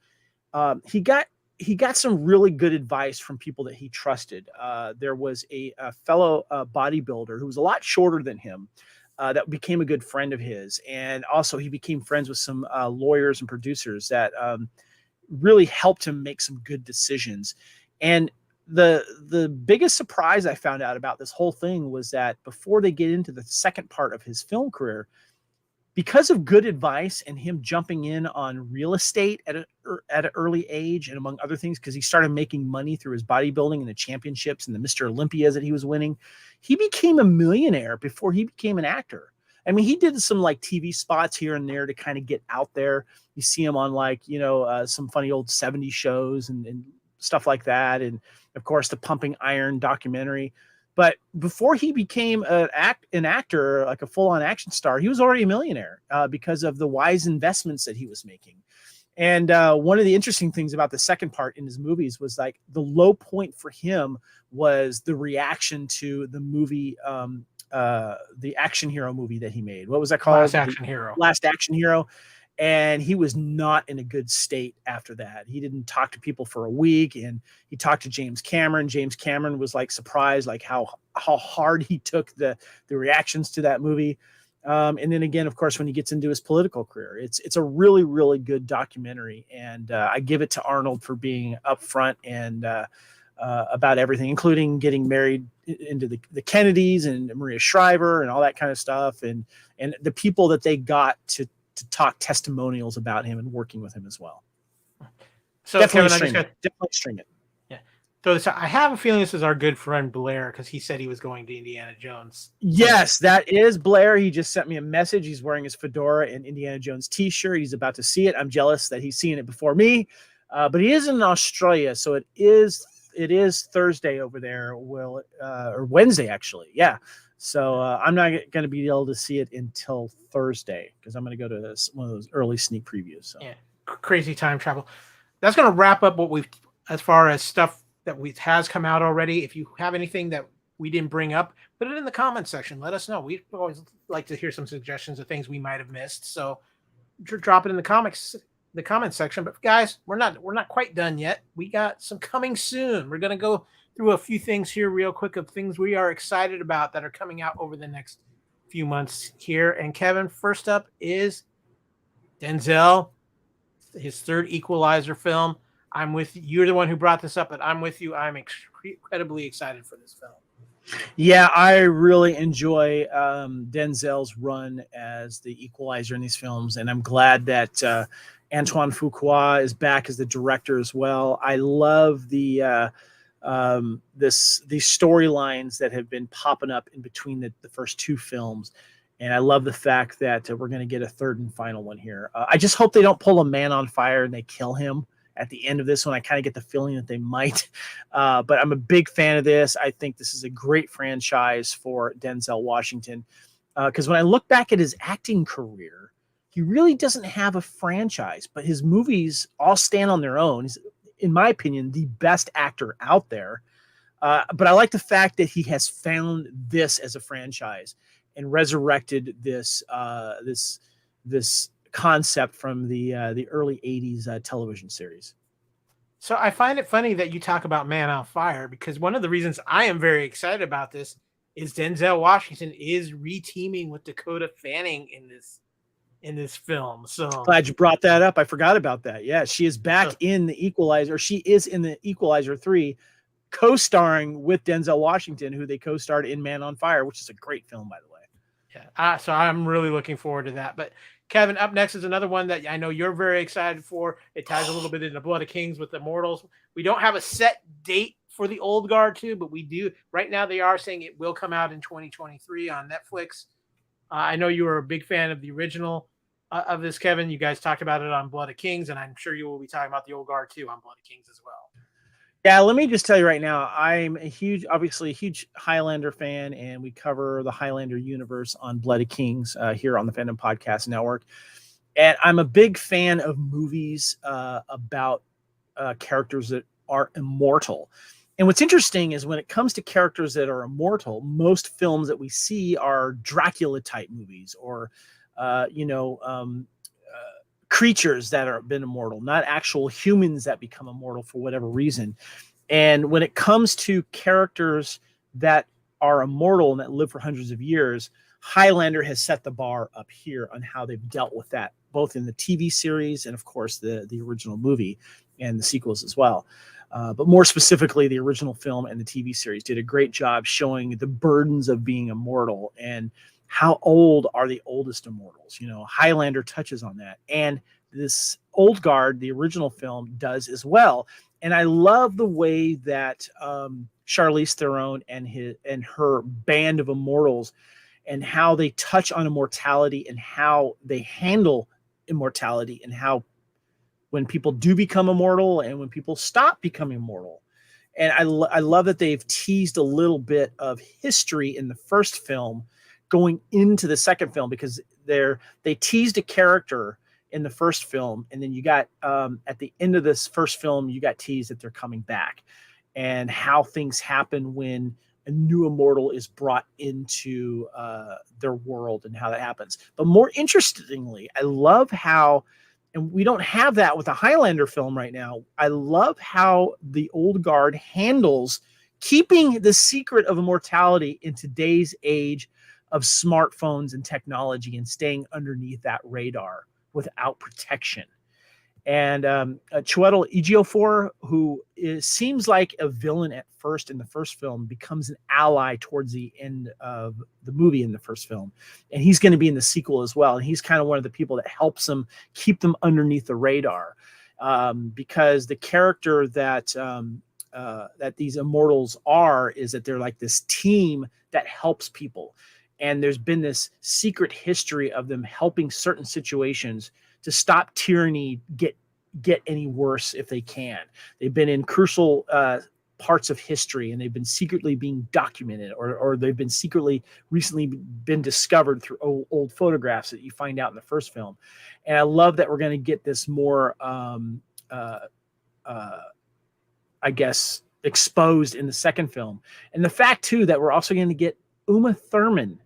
he got some really good advice from people that he trusted. There was a fellow bodybuilder who was a lot shorter than him that became a good friend of his. And also he became friends with some lawyers and producers that really helped him make some good decisions. And the biggest surprise I found out about this whole thing was that before they get into the second part of his film career, because of good advice and him jumping in on real estate at an early age, and among other things, because he started making money through his bodybuilding and the championships and the Mr. Olympias that he was winning, he became a millionaire before he became an actor. I mean, he did some like TV spots here and there to kind of get out there. You see him on like, some funny old 70s shows and stuff like that. And of course the Pumping Iron documentary. But before he became an actor, like a full-on action star, he was already a millionaire because of the wise investments that he was making. And one of the interesting things about the second part in his movies was like the low point for him was the reaction to the movie, the action hero movie that he made. What was that called? Last Action Hero. Last Action Hero. And he was not in a good state after that. He didn't talk to people for a week, and he talked to James Cameron. James Cameron was like surprised, like how hard he took the reactions to that movie. And then again, of course, when he gets into his political career, it's a really, really good documentary. And I give it to Arnold for being upfront and about everything, including getting married into the Kennedys and Maria Shriver and all that kind of stuff. And the people that they got to talk testimonials about him and working with him as well. So definitely Kevin, definitely stream it. Yeah. So I have a feeling this is our good friend Blair, because he said he was going to Indiana Jones. Yes, that is Blair. He just sent me a message. He's wearing his fedora and Indiana Jones t-shirt. He's about to see it. I'm jealous that he's seeing it before me. But he is in Australia, so it is Thursday over there. Or Wednesday actually. Yeah. So I'm not going to be able to see it until Thursday because I'm going to go to one of those early sneak previews. So. Yeah, crazy time travel. That's going to wrap up what we've, as far as stuff that has come out already. If you have anything that we didn't bring up, put it in the comment section. Let us know. We always like to hear some suggestions of things we might have missed. So drop it in the comment section. But guys, we're not quite done yet. We got some coming soon. We're going to go through a few things here real quick of things we are excited about that are coming out over the next few months here. And Kevin, first up is Denzel, his third Equalizer film. I'm with you. You're the one who brought this up, but I'm with you. I'm incredibly excited for this film. Yeah, I really enjoy Denzel's run as the Equalizer in these films, and I'm glad that Antoine Fuqua is back as the director as well. I love these storylines that have been popping up in between the first two films, and I love the fact that we're going to get a third and final one here. I just hope they don't pull a Man on Fire and they kill him at the end of this one. I kind of get the feeling that they might, but I'm a big fan of this. I think this is a great franchise for Denzel Washington, because when I look back at his acting career, he really doesn't have a franchise, but his movies all stand on their own. He's, in my opinion, the best actor out there. But I like the fact that he has found this as a franchise and resurrected this concept from the early 80s television series. So I find it funny that you talk about Man on Fire, because one of the reasons I am very excited about this is Denzel Washington is reteaming with Dakota Fanning in this film. So glad you brought that up. I forgot about that. Yeah, she is back in the Equalizer. She is in the Equalizer 3, co-starring with Denzel Washington, who they co-starred in Man on Fire, which is a great film, by the way. Yeah, so I'm really looking forward to that. But Kevin, up next is another one that I know you're very excited for. It ties a little bit into Blood of Kings with Immortals. We don't have a set date for the Old Guard too, but we do. Right now they are saying it will come out in 2023 on Netflix. I know you were a big fan of the original of this, Kevin. You guys talked about it on Blood of Kings, and I'm sure you will be talking about the Old Guard too on Blood of Kings as well. Yeah, let me just tell you right now, I'm obviously a huge Highlander fan, and we cover the Highlander universe on Blood of Kings here on the Fandom Podcast Network. And I'm a big fan of movies about characters that are immortal. And what's interesting is when it comes to characters that are immortal, most films that we see are Dracula type movies or, creatures that are been immortal, not actual humans that become immortal for whatever reason. And when it comes to characters that are immortal and that live for hundreds of years, Highlander has set the bar up here on how they've dealt with that, both in the TV series and, of course, the original movie and the sequels as well. But more specifically, the original film and the TV series did a great job showing the burdens of being immortal and how old are the oldest immortals. Highlander touches on that. And this Old Guard, the original film, does as well. And I love the way that Charlize Theron and her band of immortals and how they touch on immortality and how they handle immortality and how when people do become immortal and when people stop becoming immortal. And I love that they've teased a little bit of history in the first film going into the second film, because they teased a character in the first film, and then you got at the end of this first film, you got teased that they're coming back and how things happen when a new immortal is brought into their world and how that happens. But more interestingly, I love how, and we don't have that with a Highlander film right now, I love how the Old Guard handles keeping the secret of immortality in today's age of smartphones and technology and staying underneath that radar without protection. And Chiwetel Ejiofor, who seems like a villain at first in the first film, becomes an ally towards the end of the movie in the first film. And he's going to be in the sequel as well. And he's kind of one of the people that helps them keep them underneath the radar, because the character that these immortals is that they're like this team that helps people. And there's been this secret history of them helping certain situations to stop tyranny get any worse if they can. They've been in crucial parts of history, and they've been secretly being documented, or they've been recently been discovered through old photographs that you find out in the first film. And I love that we're going to get this more, I guess, exposed in the second film. And the fact, too, that we're also going to get Uma Thurman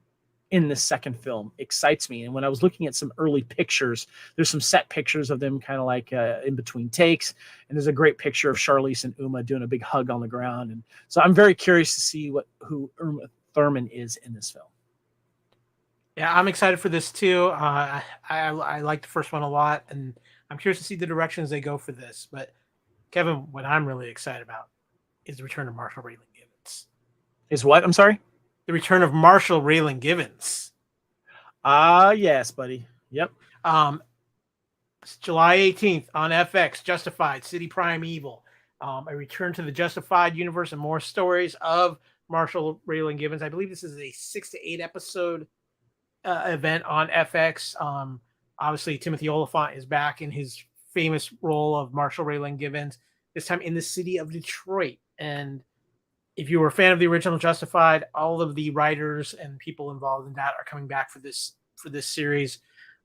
in the second film excites me. And when I was looking at some early pictures, there's some set pictures of them kind of like in between takes. And there's a great picture of Charlize and Uma doing a big hug on the ground. And so I'm very curious to see who Uma Thurman is in this film. Yeah, I'm excited for this too. I like the first one a lot, and I'm curious to see the directions they go for this. But Kevin, what I'm really excited about is the return of Marshall Raylan Givens. Is what? I'm sorry? The return of Marshall Raylan Givens. Yes, buddy. Yep. It's July 18th on FX, Justified, City Primeval. A return to the Justified universe and more stories of Marshall Raylan Givens. I believe this is a 6 to 8 episode event on FX. Obviously, Timothy Oliphant is back in his famous role of Marshall Raylan Givens, this time in the city of Detroit. And if you were a fan of the original Justified, all of the writers and people involved in that are coming back for this series.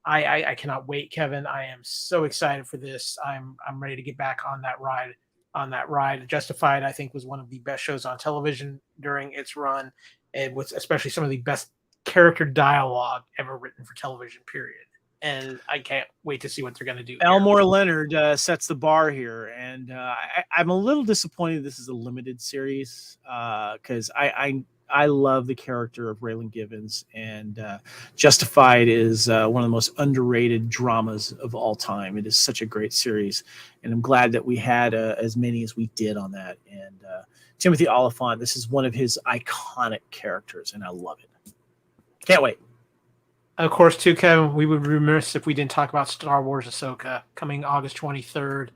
I cannot wait, Kevin. I am so excited for this. I'm ready to get back on that ride. Justified, I think, was one of the best shows on television during its run, and with especially some of the best character dialogue ever written for television, period. And I can't wait to see what they're going to do. Elmore Leonard sets the bar here, and I'm a little disappointed this is a limited series because I love the character of Raylan Givens, and Justified is one of the most underrated dramas of all time. It is such a great series, and I'm glad that we had as many as we did on that. And Timothy Oliphant, this is one of his iconic characters, and I love it. Can't wait. Of course, too, Kevin, we would be remiss if we didn't talk about Star Wars Ahsoka coming August 23rd.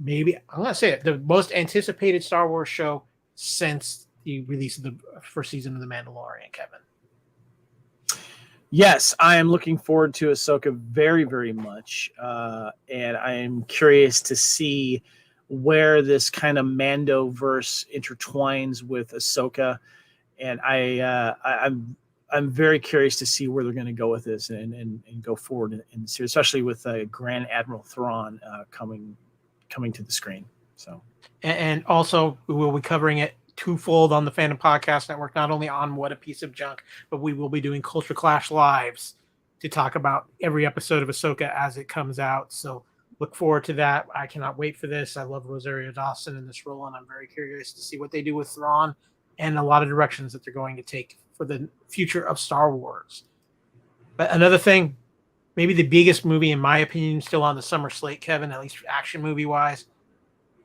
Maybe, I'm going to say it, the most anticipated Star Wars show since the release of the first season of The Mandalorian, Kevin. Yes, I am looking forward to Ahsoka very, very much. And I am curious to see where this kind of Mando-verse intertwines with Ahsoka. And I'm very curious to see where they're going to go with this and go forward in the series, especially with Grand Admiral Thrawn coming to the screen. So, and also we will be covering it twofold on the Fandom Podcast Network, not only on What a Piece of Junk, but we will be doing Culture Clash Lives to talk about every episode of Ahsoka as it comes out. So look forward to that. I cannot wait for this. I love Rosario Dawson in this role, and I'm very curious to see what they do with Thrawn and a lot of directions that they're going to take for the future of Star Wars. But another thing, maybe the biggest movie, in my opinion, still on the summer slate, Kevin, at least action movie-wise,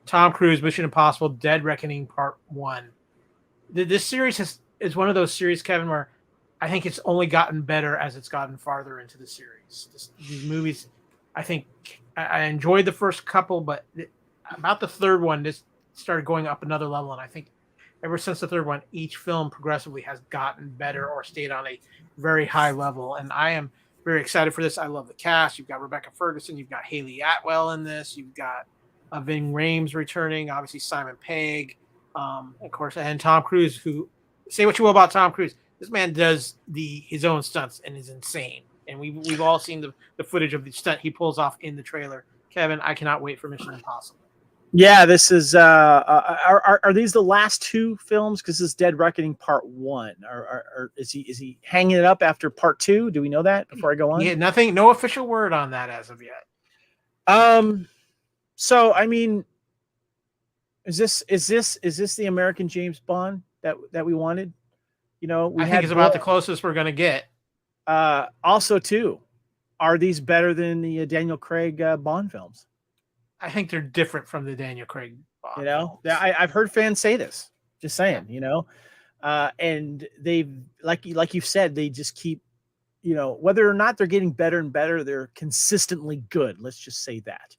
Tom Cruise, Mission Impossible, Dead Reckoning Part 1. This series is one of those series, Kevin, where I think it's only gotten better as it's gotten farther into the series. These movies, I think I enjoyed the first couple, but about the third one, this started going up another level. And I think ever since the third one, each film progressively has gotten better or stayed on a very high level. And I am very excited for this. I love the cast. You've got Rebecca Ferguson. You've got Haley Atwell in this. You've got Ving Rhames returning, obviously Simon Pegg, of course, and Tom Cruise, who, say what you will about Tom Cruise, this man does his own stunts and is insane. And we've all seen the footage of the stunt he pulls off in the trailer. Kevin, I cannot wait for Mission Impossible. yeah, this is are these the last two films? Because this is Dead Reckoning Part 1. Or is he hanging it up after Part 2? Do we know that before I go on? Yeah, nothing, no official word on that as of yet. So I mean, is this the American James Bond that we wanted? You know, I think it's about the closest we're going to get. Also, too, are these better than the Daniel Craig Bond films? I think they're different from the Daniel Craig Bond. You know, I've heard fans say this. Just saying, you know, and they've like you've said, they just keep, you know, whether or not they're getting better and better, they're consistently good. Let's just say that.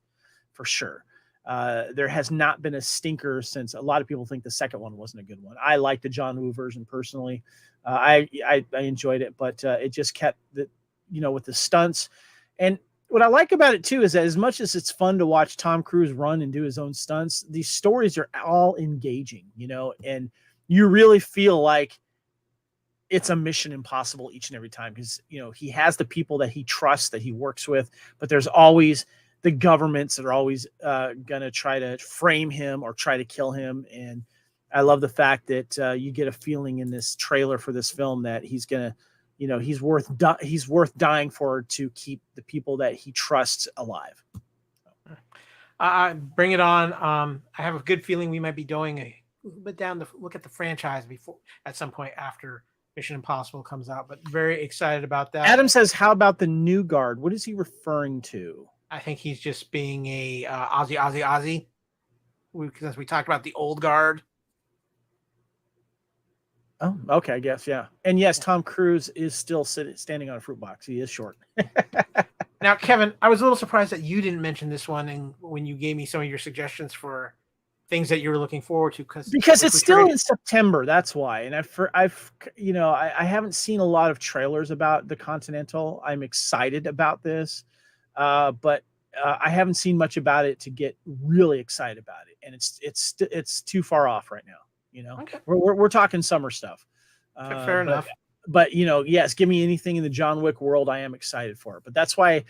For sure. There has not been a stinker since. A lot of people think the second one wasn't a good one. I like the John Woo version personally. I enjoyed it, but it just kept the, you know, with the stunts. And what I like about it too is that as much as it's fun to watch Tom Cruise run and do his own stunts, these stories are all engaging, you know, and you really feel like it's a Mission Impossible each and every time, because, you know, he has the people that he trusts, that he works with, but there's always the governments that are always going to try to frame him or try to kill him. And I love the fact that you get a feeling in this trailer for this film that he's going to, you know, he's worth dying for, to keep the people that he trusts alive. Bring it on. I have a good feeling we might be doing a little bit down the look at the franchise before at some point after Mission Impossible comes out, but very excited about that. Adam says, how about the New Guard? What is he referring to? I think he's just being a Aussie. Because we talked about the old guard. Oh, okay, I guess, yeah. And yes, Tom Cruise is still standing on a fruit box. He is short. Now, Kevin, I was a little surprised that you didn't mention this one, and when you gave me some of your suggestions for things that you were looking forward to, because it's still in September. That's why. And I've you know, I haven't seen a lot of trailers about the Continental. I'm excited about this. But I haven't seen much about it to get really excited about it, and it's too far off right now. You know, okay. we're talking summer stuff. Fair enough. But you know, yes, give me anything in the John Wick world, I am excited for it. But that's why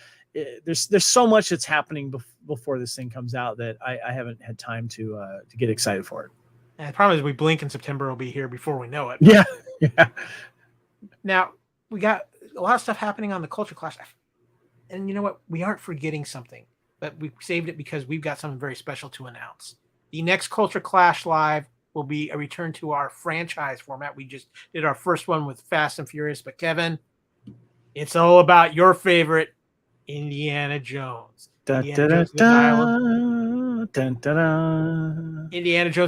there's so much that's happening before this thing comes out that I haven't had time to get excited for it. And the problem is, we blink and September will be here before we know it. Yeah, yeah. Now we got a lot of stuff happening on the Culture Clash. And you know what? We aren't forgetting something, but we saved it because we've got something very special to announce. The next Culture Clash Live will be a return to our franchise format. We just did our first one with Fast and Furious, but Kevin, it's all about your favorite Indiana Jones. Indiana Jones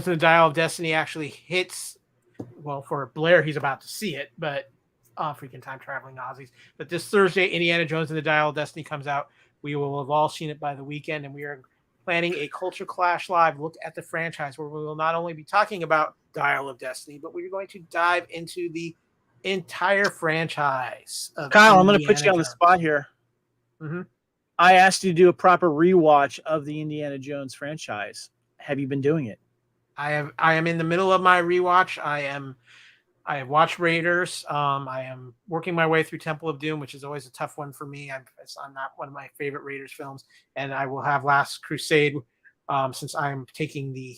and the Dial of Destiny actually hits, well, for Blair, he's about to see it, but freaking time traveling Aussies. But this Thursday, Indiana Jones and the Dial of Destiny comes out. We will have all seen it by the weekend, and we are planning a Culture Clash Live look at the franchise, where we will not only be talking about Dial of Destiny, but we're going to dive into the entire franchise. Kyle, I'm going to put you on the spot here. Mm-hmm. I asked you to do a proper rewatch of the Indiana Jones franchise. Have you been doing it? I am in the middle of my rewatch. I have watched Raiders. I am working my way through Temple of Doom, which is always a tough one for me. I'm not one of my favorite Raiders films. And I will have Last Crusade Since I'm taking the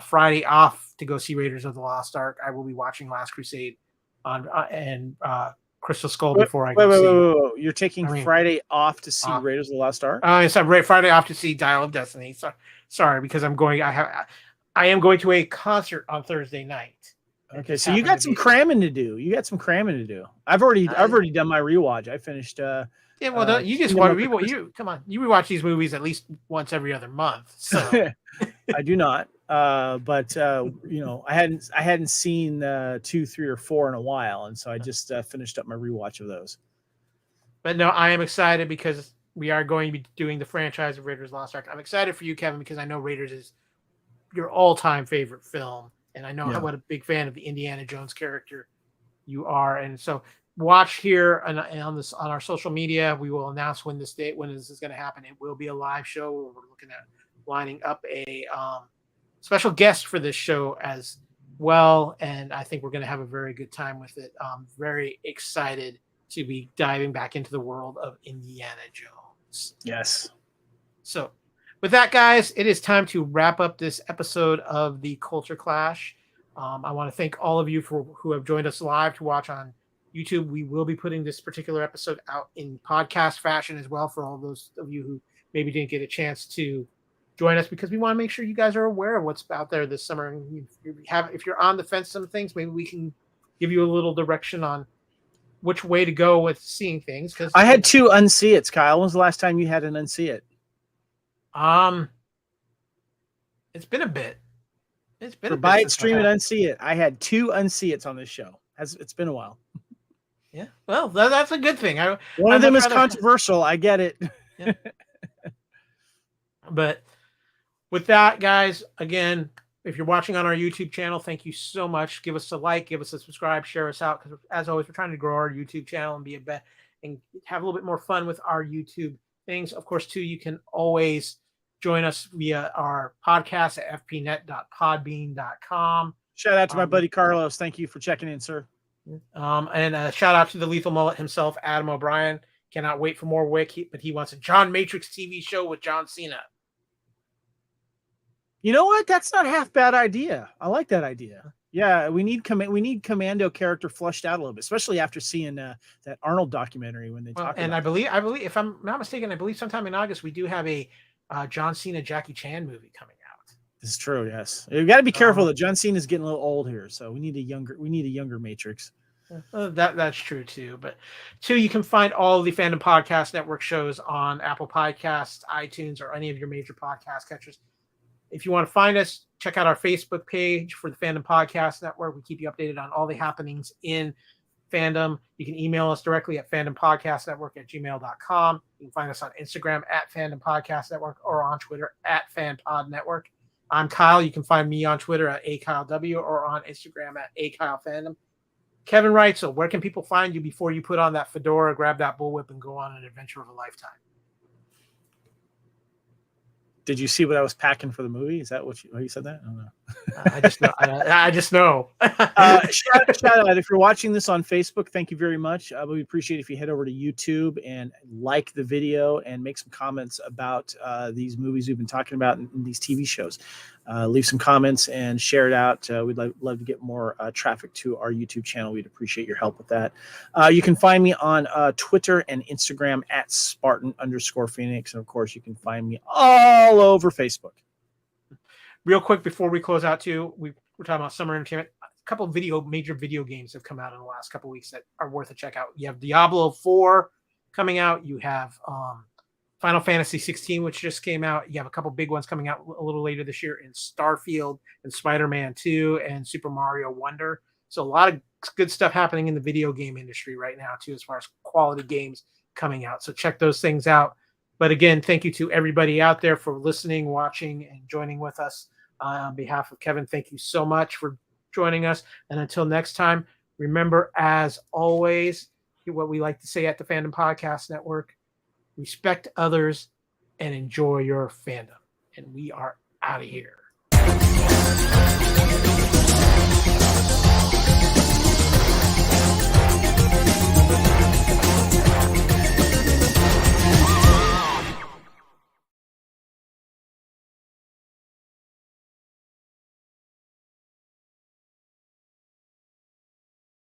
Friday off to go see Raiders of the Lost Ark, I will be watching Last Crusade on and Crystal Skull before I go see. You're taking I mean, Friday off to see uh, Raiders of the Lost Ark? so Friday off to see Dial of Destiny. So, sorry, because I am going to a concert on Thursday night. Okay, so you got some cramming to do. I've already done my rewatch. I finished. Yeah, well, you just want you come on. You rewatch these movies at least once every other month. So I do not. But I hadn't seen 2, 3, or 4 in a while, and so I just finished up my rewatch of those. But no, I am excited because we are going to be doing the franchise of Raiders Lost Ark. I'm excited for you, Kevin, because I know Raiders is your all-time favorite film, and I know what a big fan of the Indiana Jones character you are. And so, watch here on our social media. We will announce when this is going to happen. It will be a live show. We're looking at lining up a special guest for this show as well, and I think we're going to have a very good time with it. I'm very excited to be diving back into the world of Indiana Jones. Yes. So, with that, guys, it is time to wrap up this episode of the Culture Clash. I want to thank all of you who have joined us live to watch on YouTube. We will be putting this particular episode out in podcast fashion as well for all those of you who maybe didn't get a chance to join us, because we want to make sure you guys are aware of what's out there this summer. And if you're on the fence some things, maybe we can give you a little direction on which way to go with seeing things. Because I had 2 Unsee It's, Kyle. When was the last time you had an Unsee It? It's been a bit. Buy it, stream it, Unsee It. I had 2 Unsee It's on this show. It's been a while. Yeah, well, that's a good thing. One of them is controversial. I get it. Yeah. But with that, guys, again, if you're watching on our YouTube channel, thank you so much. Give us a like, give us a subscribe, share us out, because as always, we're trying to grow our YouTube channel and be and have a little bit more fun with our YouTube things. Of course, too, you can always join us via our podcast at fpnet.podbean.com. Shout out to my buddy Carlos. Thank you for checking in, sir. And a shout out to the Lethal Mullet himself, Adam O'Brien. Cannot wait for more Wick, but he wants a John Matrix TV show with John Cena. You know what? That's not a half bad idea. I like that idea. Yeah, we need Commando character fleshed out a little bit, especially after seeing that Arnold documentary when they talk. And I believe, if I'm not mistaken, I believe sometime in August we do have a John Cena Jackie Chan movie coming out. This is true. Yes, you got to be careful that John Cena is getting a little old here, so we need a younger Matrix. That's true too. But you can find all the Fandom Podcast Network shows on Apple Podcasts, iTunes, or any of your major podcast catchers. If you want to find us, check out our Facebook page for the Fandom Podcast Network. We keep you updated on all the happenings in fandom. You can email us directly at fandompodcastnetwork@gmail.com. You can find us on Instagram at Fandom Podcast Network or on Twitter at FanPod Network. I'm Kyle. You can find me on Twitter at AKyleW or on Instagram at AKyleFandom. Kevin Reitzel, where can people find you before you put on that fedora, grab that bullwhip, and go on an adventure of a lifetime? Did you see what I was packing for the movie? Is that what you said that? I don't know. I just know. I just know. Shout out. If you're watching this on Facebook, thank you very much. We appreciate if you head over to YouTube and like the video and make some comments about these movies we've been talking about and these TV shows. Leave some comments and share it out. We'd love to get more traffic to our YouTube channel. We'd appreciate your help with that. You can find me on Twitter and Instagram at Spartan_Phoenix. And of course, you can find me all over Facebook. Real quick before we close out too, we're talking about summer entertainment. A couple of major video games have come out in the last couple of weeks that are worth a check out. You have Diablo 4 coming out. You have Final Fantasy 16, which just came out. You have a couple big ones coming out a little later this year in Starfield and Spider-Man 2 and Super Mario Wonder. So a lot of good stuff happening in the video game industry right now too, as far as quality games coming out. So check those things out. But again, thank you to everybody out there for listening, watching, and joining with us. On behalf of Kevin, thank you so much for joining us. And until next time, remember, as always, what we like to say at the Fandom Podcast Network: respect others and enjoy your fandom. And we are out of here.